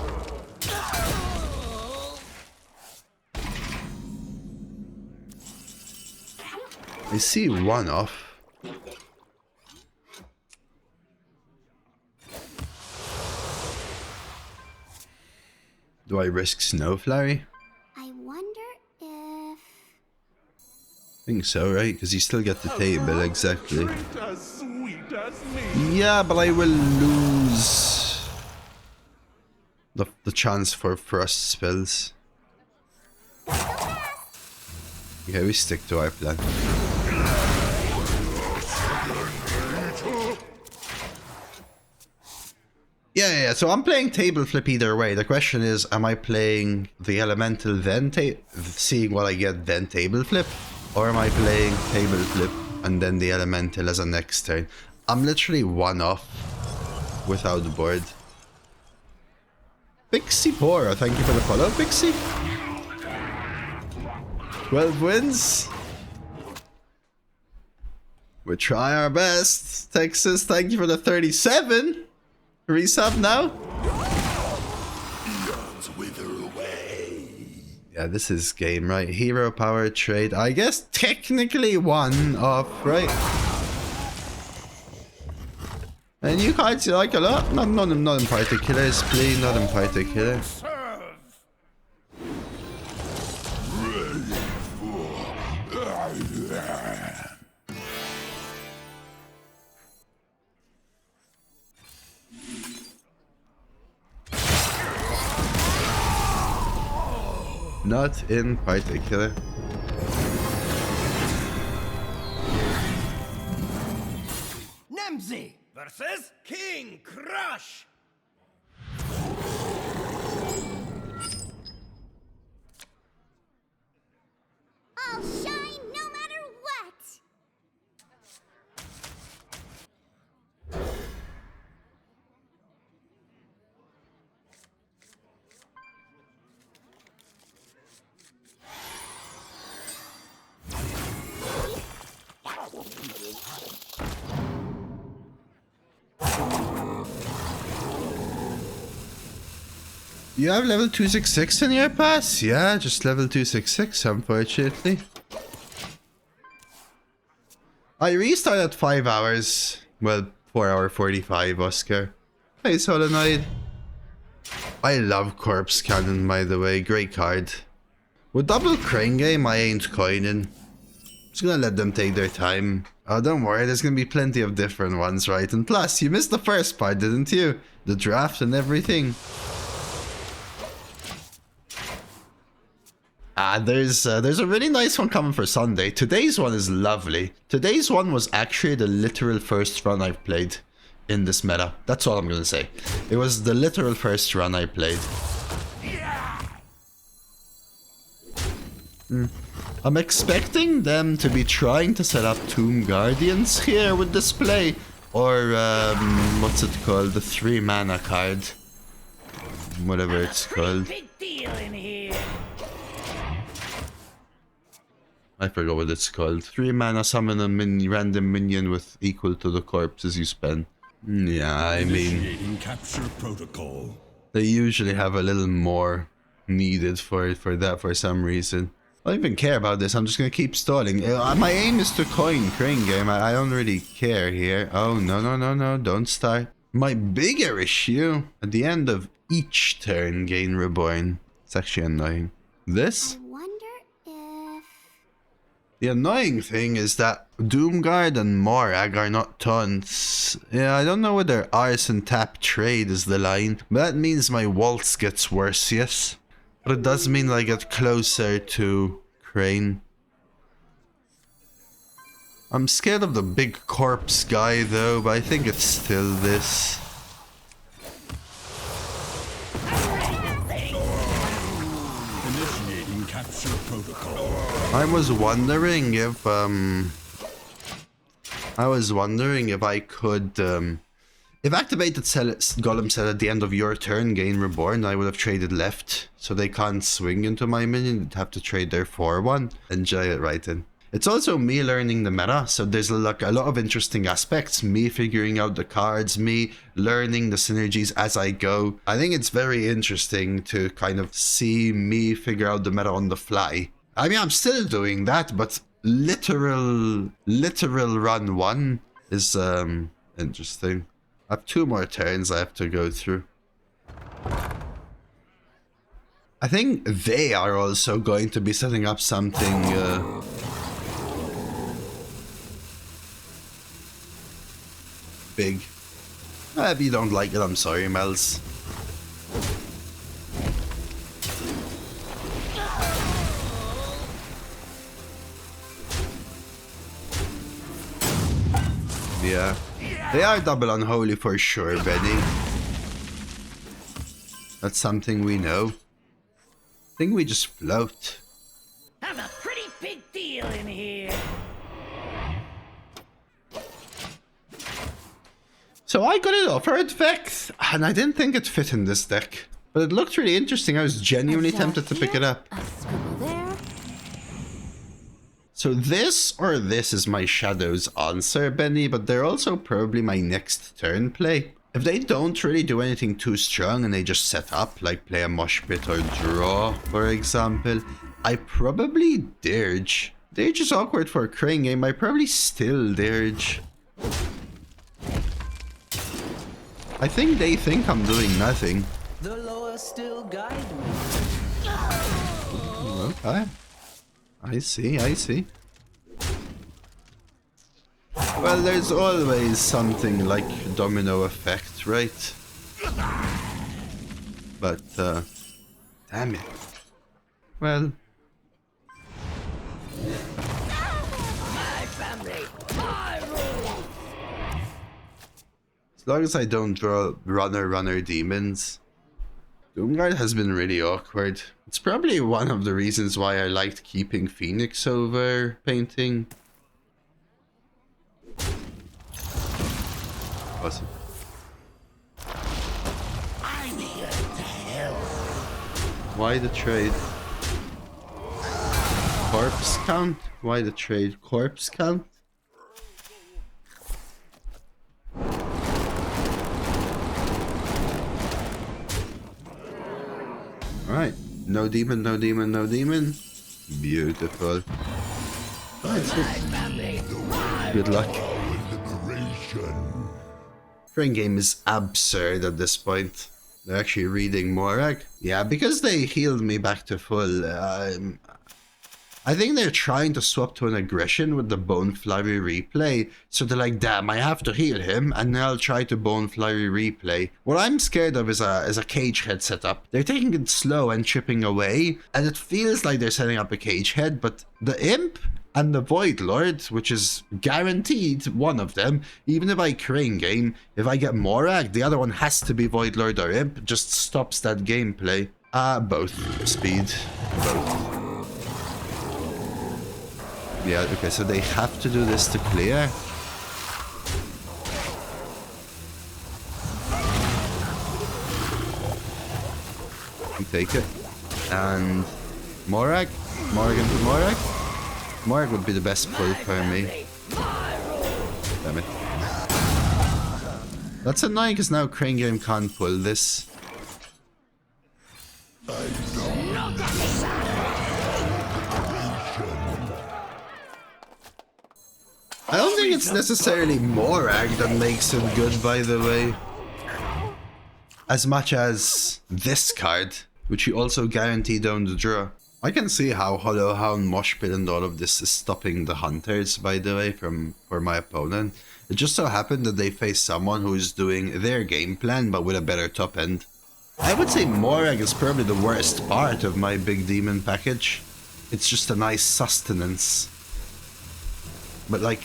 I see one off. Do I risk Snowflurry? I wonder if... I think so, right? Because you still get the table, exactly. Treat as sweet as me. Yeah, but I will lose the chance for frost spells. Okay, we stick to our plan. Yeah, so I'm playing table flip either way. The question is, am I playing the elemental then seeing what I get then table flip? Or am I playing table flip and then the elemental as a next turn? I'm literally one off without the board. Pixie Pora, thank you for the follow, Pixie. 12 wins. We try our best. Texas, thank you for the 37. Resub now? Yeah, this is game, right? Hero power trade. I guess technically one off, right? And you cards you like a lot? Not in particular, please, not in particular. Not in particular. Nemzi versus King Crush. I'll shine no matter what! You have level 266 in your pass? Yeah, just level 266, unfortunately. I restart at 5 hours. Well, 4 hour 45, Oscar. Hey, Solenoid. I love Corpse Cannon, by the way. Great card. With double Crane Game, I ain't coining. Just gonna let them take their time. Oh, don't worry, there's gonna be plenty of different ones, right? And plus, you missed the first part, didn't you? The draft and everything. There's a really nice one coming for Sunday. Today's one is lovely. Today's one was actually the literal first run I've played in this meta. That's all I'm gonna say. It was the literal first run I played. I'm expecting them to be trying to set up Tomb Guardians here with this play. Or, what's it called? The 3 mana card. Whatever it's called. Big deal in here. I forgot what it's called. 3 mana, summon a random minion with equal to the corpses you spend. Yeah, I mean... Initiating capture protocol. They usually have a little more needed for that for some reason. I don't even care about this, I'm just gonna keep stalling. My aim is to coin Crane Game, I don't really care here. Oh, no, don't start. My bigger issue, at the end of each turn, gain Reborn. It's actually annoying. This? I wonder if... The annoying thing is that Doomguard and Moragg are not taunts. Yeah, I don't know whether Arson Tap Trade is the line, but that means my waltz gets worse, yes? But it does mean I get closer to Crane. I'm scared of the big corpse guy though, but I think it's still this. Initiating capture protocol. I was wondering if I could if activated Golem said at the end of your turn gain Reborn, I would have traded left, so they can't swing into my minion. They'd have to trade their 4-1 and jay it right in. It's also me learning the meta, so there's like a lot of interesting aspects. Me figuring out the cards, me learning the synergies as I go. I think it's very interesting to kind of see me figure out the meta on the fly. I mean, I'm still doing that, but literal run 1 is interesting. I have 2 more turns I have to go through. I think they are also going to be setting up something big. If you don't like it, I'm sorry, Mels. Yeah. They are double unholy for sure, Benny. That's something we know. I think we just float. I'm a pretty big deal in here. So I got it offered Vex, and I didn't think it fit in this deck. But it looked really interesting. I was genuinely tempted to pick it up. A scribble there. So this or this is my Shadow's answer, Benny, but they're also probably my next turn play. If they don't really do anything too strong and they just set up, like play a mosh pit or draw, for example, I probably dirge. Dirge is awkward for a Crane Game, I probably still dirge. I think they think I'm doing nothing. The law still guide me. Okay. I see. Well, there's always something like domino effect, right? But, damn it. Well. My family, my rules. As long as I don't draw runner demons. Doomguard has been really awkward. It's probably one of the reasons why I liked keeping Phoenix over painting. Awesome. I'm here to help. Why the trade? Corpse count? Why the trade? Corpse count? No demon, no demon, no demon. Beautiful. Good luck. Frame game is absurd at this point. They're actually reading Moragg. Yeah, because they healed me back to full. I think they're trying to swap to an aggression with the Bone Flurry replay. So they're like, damn, I have to heal him, and then I'll try to Bone Flurry replay. What I'm scared of is a cage head setup. They're taking it slow and chipping away, and it feels like they're setting up a cage head, but the Imp and the Void Lord, which is guaranteed one of them, even if I crane game, if I get Moragg, the other one has to be Void Lord or Imp, just stops that gameplay. Both. Speed. Both. Yeah, okay, so they have to do this to clear. We take it. And Moragg? Moragg into Moragg? Moragg would be the best pull for me. Damn it. That's annoying because now Crane Game can't pull this. I don't think it's necessarily Moragg that makes it good, by the way. As much as this card, which you also guarantee don't draw. I can see how Hollow Hound, Moshpit and all of this is stopping the Hunters, by the way, for my opponent. It just so happened that they face someone who is doing their game plan, but with a better top end. I would say Moragg is probably the worst part of my big demon package. It's just a nice sustenance. But like,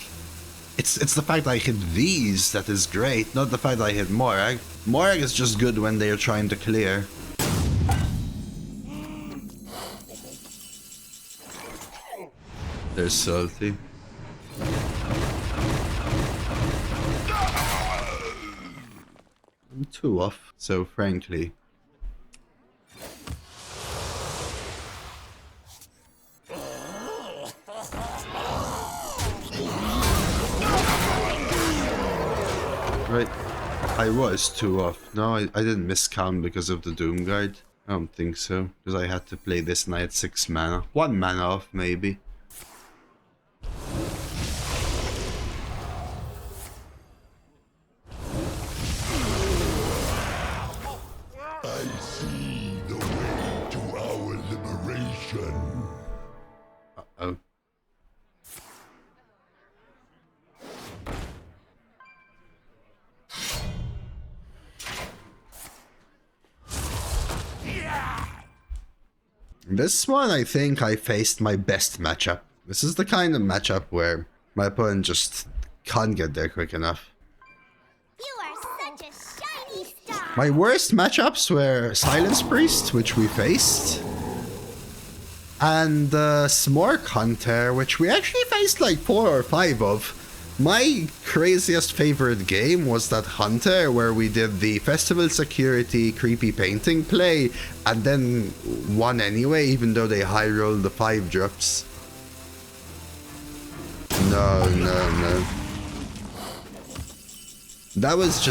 it's the fact that I hit these that is great, not the fact that I hit Moragg. Moragg is just good when they are trying to clear. They're salty. I'm 2 off, so frankly. Right, I was 2 off. No, I didn't miscount because of the Doomguard. I don't think so, because I had to play this night at 6 mana. 1 mana off, maybe. I see the way to our liberation. Uh-oh. This one, I think I faced my best matchup. This is the kind of matchup where my opponent just can't get there quick enough. You are such a shiny star. My worst matchups were Silence Priest, which we faced, and Smork Hunter, which we actually faced like 4 or 5 of. My craziest favorite game was that Hunter where we did the Festival Security creepy painting play and then won anyway, even though they high rolled the 5 drops. No. That was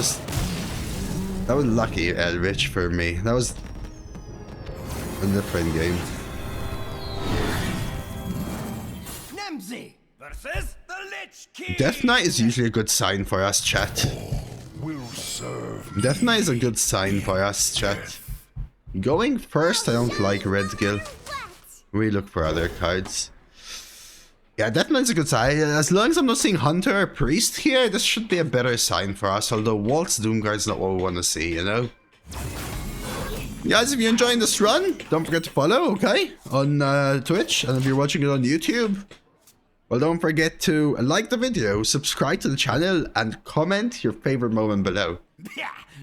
lucky, Elrich, for me. That was a different game. Nemzi versus the Lich King. Death Knight is usually a good sign for us, chat. Will serve. Death Knight is a good sign for us, chat. Going first, I don't like Red Gill. We look for other cards. Yeah, Death Knight's a good sign. As long as I'm not seeing Hunter or Priest here, this should be a better sign for us. Although Waltz Doomguard's not what we want to see, you know? Guys, if you're enjoying this run, don't forget to follow, okay? On Twitch, and if you're watching it on YouTube, well, don't forget to like the video, subscribe to the channel, and comment your favorite moment below.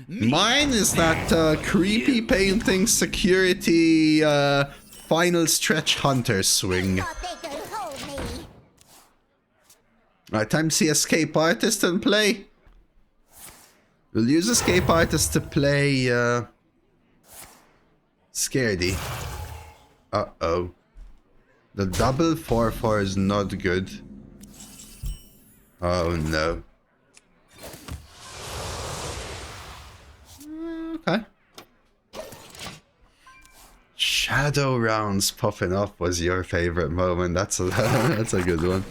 Mine is that creepy painting security final stretch Hunter swing. Thought they could hold me. Alright, time to see Escape Artist and play. We'll use Escape Artist to play Scaredy. Uh-oh. The double 4/4 is not good. Oh no. Okay. shadow rounds popping up was your favorite moment. That's a that's a good one.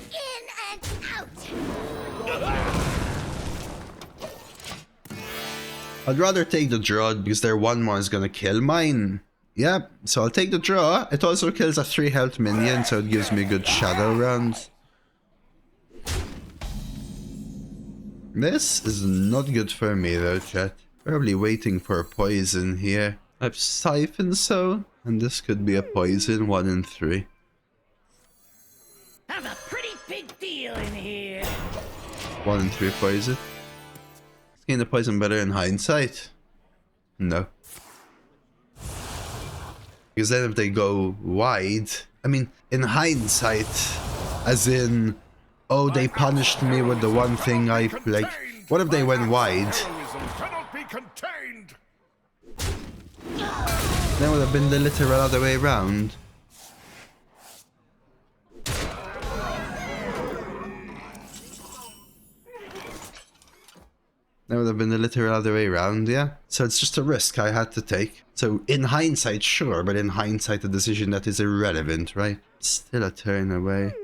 In and out. I'd rather take the draw because their 1/1 is gonna kill mine. Yep, so I'll take the draw. It also kills a 3 health minion, so it gives me good shadow rounds. This is not good for me though, chat. Probably waiting for a poison here. I have Siphon Soul, and this could be a poison, 1 in 3. I'm a pretty big deal in here. 1 in 3 poison. Is getting the poison better in hindsight? No. Because then if they go wide, I mean, in hindsight, as in, oh, they punished me with the one thing I, like, what if they went wide? Cannot be contained. That would have been the literal other way around. That would have been the literal other way around, yeah? So it's just a risk I had to take. So in hindsight, sure, but in hindsight, a decision that is irrelevant, right? Still a turn away.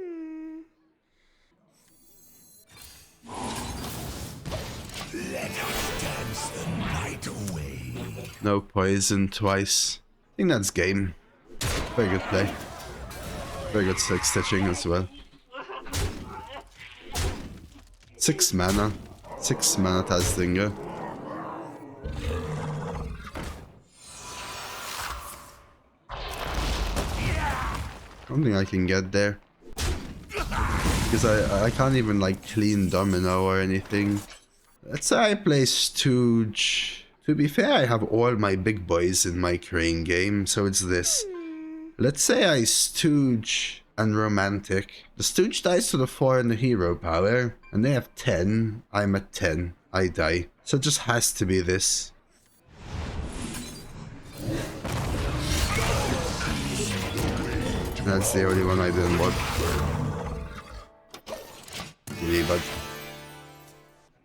Let us dance the night away. No poison twice. I think that's game. Very good play. Very good slick stitching as well. 6 mana. 6 mana Tazdinger. I don't think I can get there. Because I can't even like clean domino or anything. Let's say I play Stooge. To be fair, I have all my big boys in my crane game, so it's this. Let's say I Stooge and Romantic. The Stooge dies to the 4 and the hero power, and they have 10. I'm at 10. I die. So it just has to be this. That's the only one I didn't want. Really bad.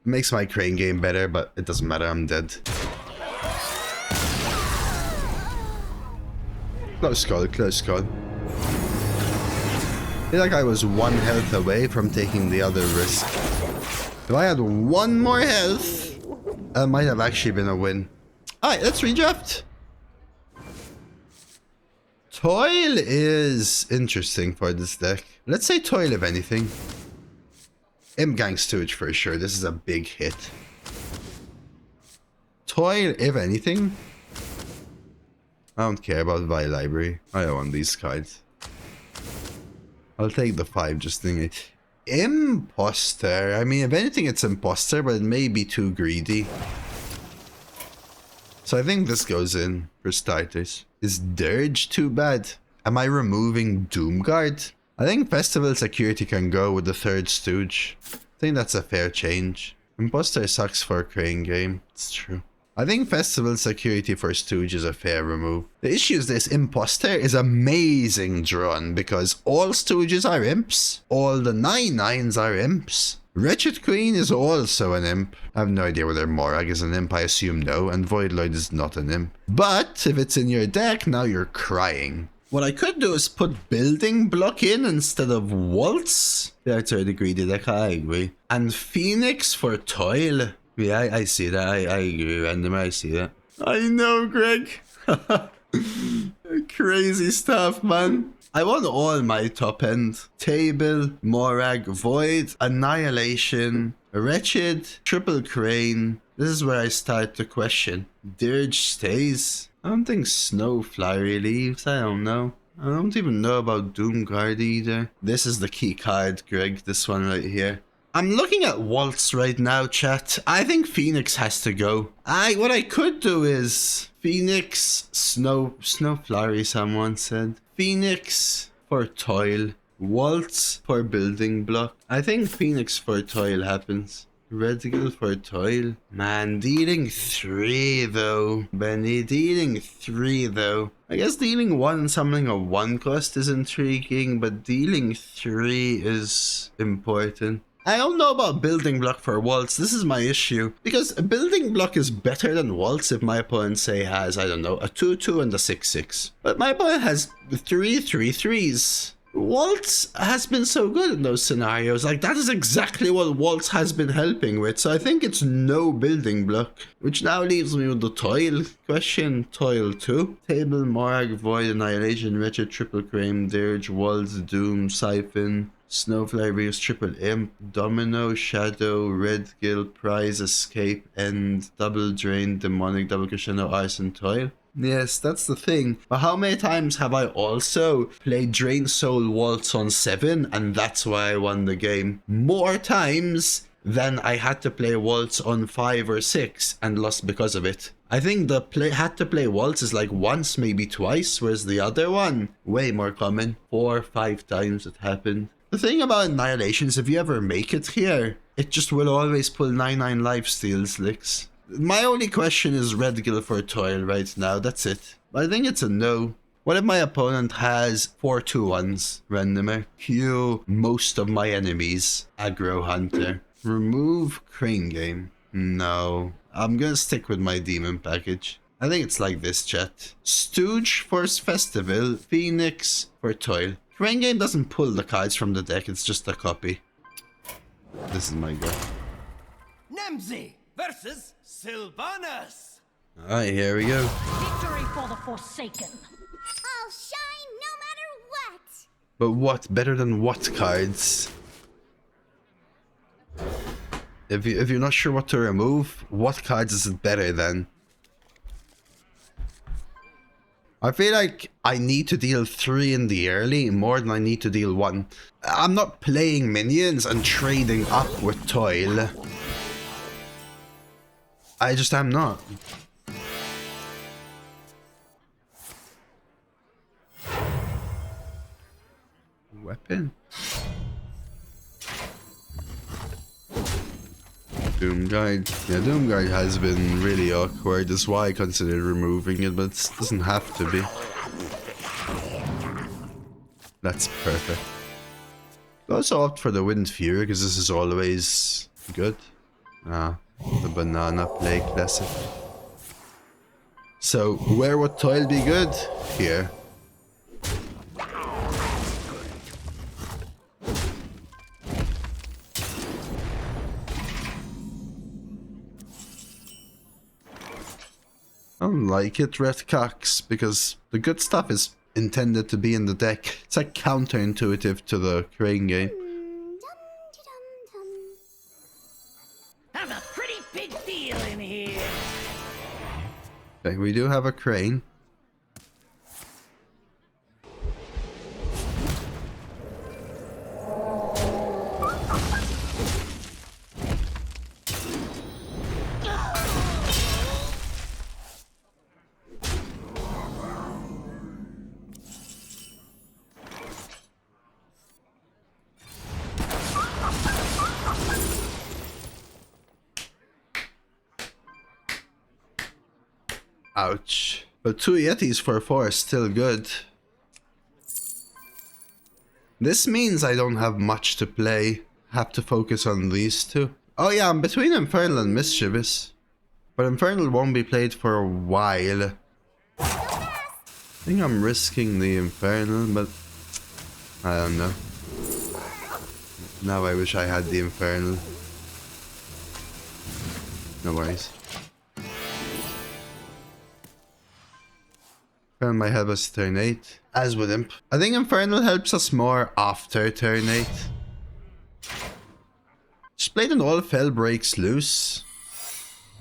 Makes my crane game better, but it doesn't matter, I'm dead. Close call, close call. I feel like I was 1 health away from taking the other risk. If I had 1 more health, that might have actually been a win. Alright, let's redraft. Toil is interesting for this deck. Let's say Toil if anything. Imgang Stooge for sure. This is a big hit. Toil if anything. I don't care about Vi Library. I don't want these cards. I'll take the 5 just thinking. Imposter. I mean, if anything, it's Imposter, but it may be too greedy. So I think this goes in for starters. Is Dirge too bad? Am I removing Doomguard? I think Festival Security can go with the 3rd Stooge. I think that's a fair change. Imposter sucks for a crane game. It's true. I think Festival Security for Stooge is a fair remove. The issue is this Imposter is amazing drawn because all Stooges are imps. All the 9/9s are imps. Wretched Queen is also an imp. I have no idea whether Moragg is an imp, I assume no, and Voidloid is not an imp. But if it's in your deck, now you're crying. What I could do is put Building Block in instead of Waltz. Yeah, it's already greedy deck, I agree. And Phoenix for Toil. Yeah, I see that. I agree, Random, I see that. I know, Greg. Crazy stuff, man. I want all my top end. Table, Moragg, Void, Annihilation, Wretched, Triple Crane. This is where I start to question. Dirge stays. I don't think Snowflurry leaves. I don't know. I don't even know about Doomguard either. This is the key card, Greg. This one right here. I'm looking at Waltz right now, chat. I think Phoenix has to go. What I could do is Phoenix, Snowflurry, someone said. Phoenix for Toil. Waltz for Building Block. I think Phoenix for Toil happens. Redigal for toil. Man, dealing 3 though. Benny, dealing 3 though. I guess dealing 1 and summoning a 1 cost is intriguing, but dealing 3 is important. I don't know about building block for waltz. This is my issue. Because a building block is better than waltz if my opponent, say, has, I don't know, a 2-2 and a 6-6. But my opponent has 3-3-3s. Waltz has been so good in those scenarios. Like, that is exactly what Waltz has been helping with. So I think it's no building block. Which now leaves me with the toil question. Toil 2. Table, Moragg, Void, Annihilation, Wretched, Triple Crane, Dirge, Waltz, Doom, Siphon, Snowfly, Reus, Triple Imp, Domino, Shadow, Red Gill, Prize, Escape, End, Double Drain, Demonic, Double Crescendo, Arson, Toil. Yes, that's the thing. But how many times have I also played Drain Soul Waltz on 7 and that's why I won the game? More times than I had to play Waltz on 5 or 6 and lost because of it. I think the had to play Waltz is like once, maybe twice, whereas the other one, way more common. 4 or 5 times it happened. The thing about Annihilation is if you ever make it here, it just will always pull 9/9 lifesteals, Licks. My only question is Redgill for Toil right now, that's it. But I think it's a no. What if my opponent has 4 2-1s, randomer? Cue most of my enemies. Aggro Hunter. Remove Crane Game. No. I'm gonna stick with my demon package. I think it's like this, chat. Stooge for Festival, Phoenix for Toil. Crane Game doesn't pull the cards from the deck, it's just a copy. This is my guy. Nemzi versus Sylvanas. Alright, here we go. Victory for the Forsaken. I'll shine no matter what. But what? Better than what cards? If you're not sure what to remove, what cards is it better than? I feel like I need to deal 3 in the early more than I need to deal 1. I'm not playing minions and trading up with Toil. I just am not. Weapon? Doomguard. Yeah, Doomguard has been really awkward. That's why I considered removing it, but it doesn't have to be. That's perfect. I also opt for the Wind Fury because this is always good. Ah, the banana play classic. So, where would Toil be good? Here. I don't like it, Red Cox, because the good stuff is intended to be in the deck. It's like counterintuitive to the Crane game. I'm a pretty big deal in here. Okay, we do have a Crane. Ouch. But 2 Yetis for 4 is still good. This means I don't have much to play. Have to focus on these 2. Oh yeah, I'm between Infernal and Mischievous. But Infernal won't be played for a while. I think I'm risking the Infernal, but I don't know. Now I wish I had the Infernal. No worries. Might help us turn 8, as with Imp. I think Infernal helps us more after turn 8. Just played an all Fell Breaks Loose.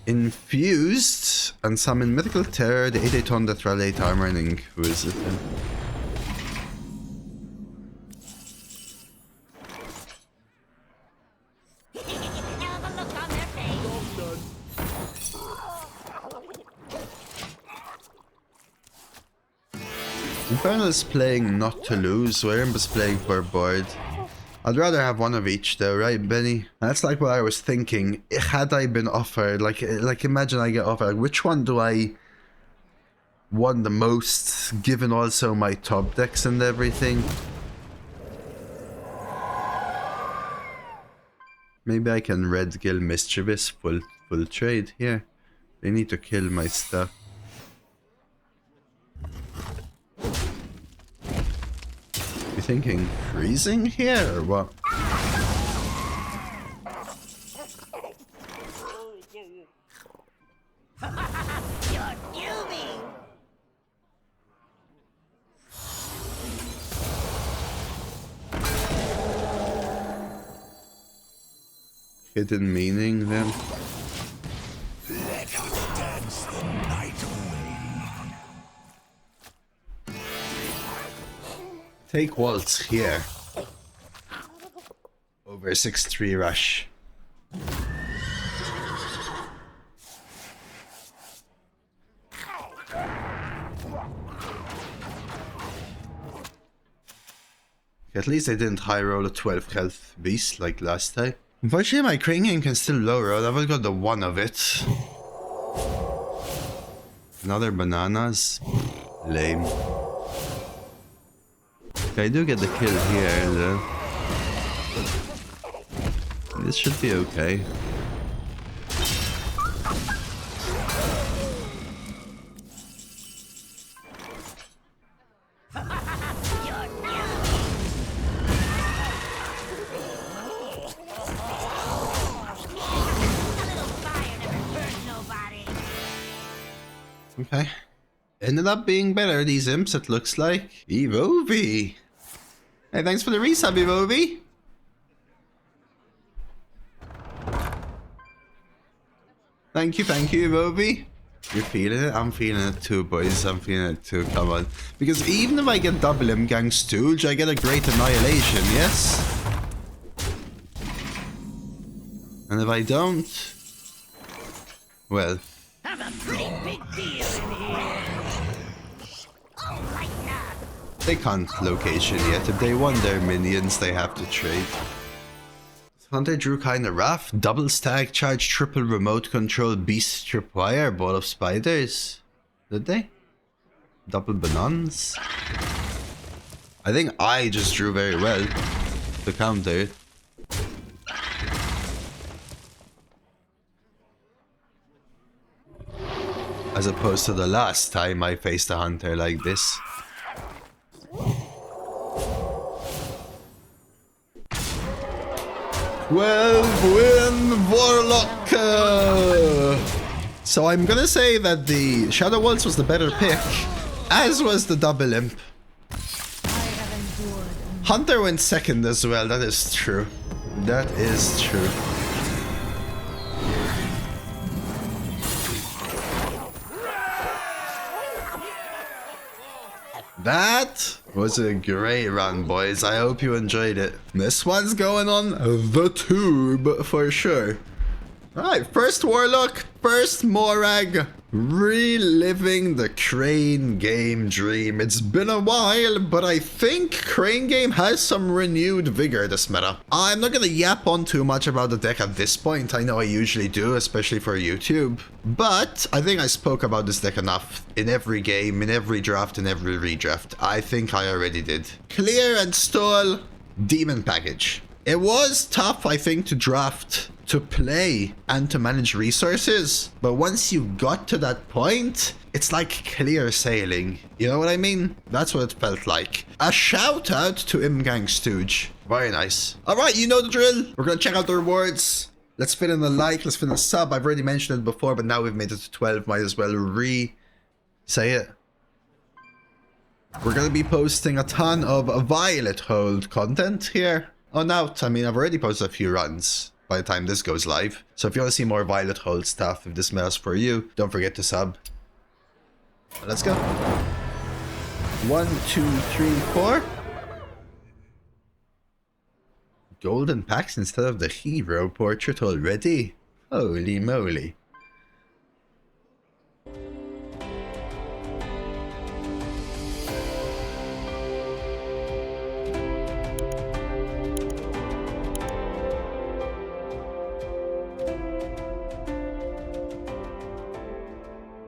Infused and summon Mythical Terror, the 8/8 on that Rally 8 armor and Inquisitor. Infernal is playing not to lose, where Imp is playing for board. I'd rather have one of each though, right, Benny? That's like what I was thinking. Had I been offered, like imagine I get offered, like, which one do I want the most, given also my top decks and everything? Maybe I can red kill Mischievous full trade here. They need to kill my stuff. You thinking freezing here or what? You're fuming. Hidden meaning then? Let us dance the night away. Take Waltz here. Over 6-3 rush. At least I didn't high roll a 12 health beast like last time. Unfortunately, my crane game can still low roll. I've got the one of it. Another bananas. Lame. Okay, I do get the kill here though. This should be okay. Okay. Ended up being better, these imps, it looks like. Evovi! Hey, thanks for the resub, Evovi! Thank you, Evovi. You're feeling it? I'm feeling it too, boys. I'm feeling it too, come on. Because even if I get double Imgang Stooge, I get a great annihilation, yes? And if I don't... well... have a pretty big deal in here. Oh, lighten up. they can't location yet. If they want their minions, they have to trade. Hunter drew kinda rough. Double stack, charge, triple remote control, beast tripwire, ball of spiders. Did they? Double bananas? I think I just drew very well to counter it. As opposed to the last time I faced a hunter like this. 12-win Warlock! So I'm gonna say that the Shadow Waltz was the better pick, as was the double imp. Hunter went second as well, that is true. That is true. That was a great run, boys. I hope you enjoyed it. This one's going on the tube for sure. Alright, first Warlock, first Moragg. Reliving the Crane game dream. It's been a while, but I think Crane game has some renewed vigor this meta. I'm not gonna yap on too much about the deck at this point. I know I usually do, especially for YouTube. But I think I spoke about this deck enough in every game, in every draft, in every redraft. I think I already did. Clear and stall demon package. It was tough, I think, to draft, to play, and to manage resources. But once you got to that point, it's like clear sailing. You know what I mean? That's what it felt like. A shout out to Imgang Stooge. Very nice. Alright, you know the drill. We're gonna check out the rewards. Let's fit in a like, let's fit in a sub. I've already mentioned it before, but now we've made it to 12. Might as well say it. We're gonna be posting a ton of Violet Hold content here on out. I mean, I've already posted a few runs by the time this goes live. So if you want to see more Violet Hold stuff, if this matters for you, don't forget to sub. Let's go. 1, 2, 3, 4. Golden packs instead of the hero portrait already? Holy moly.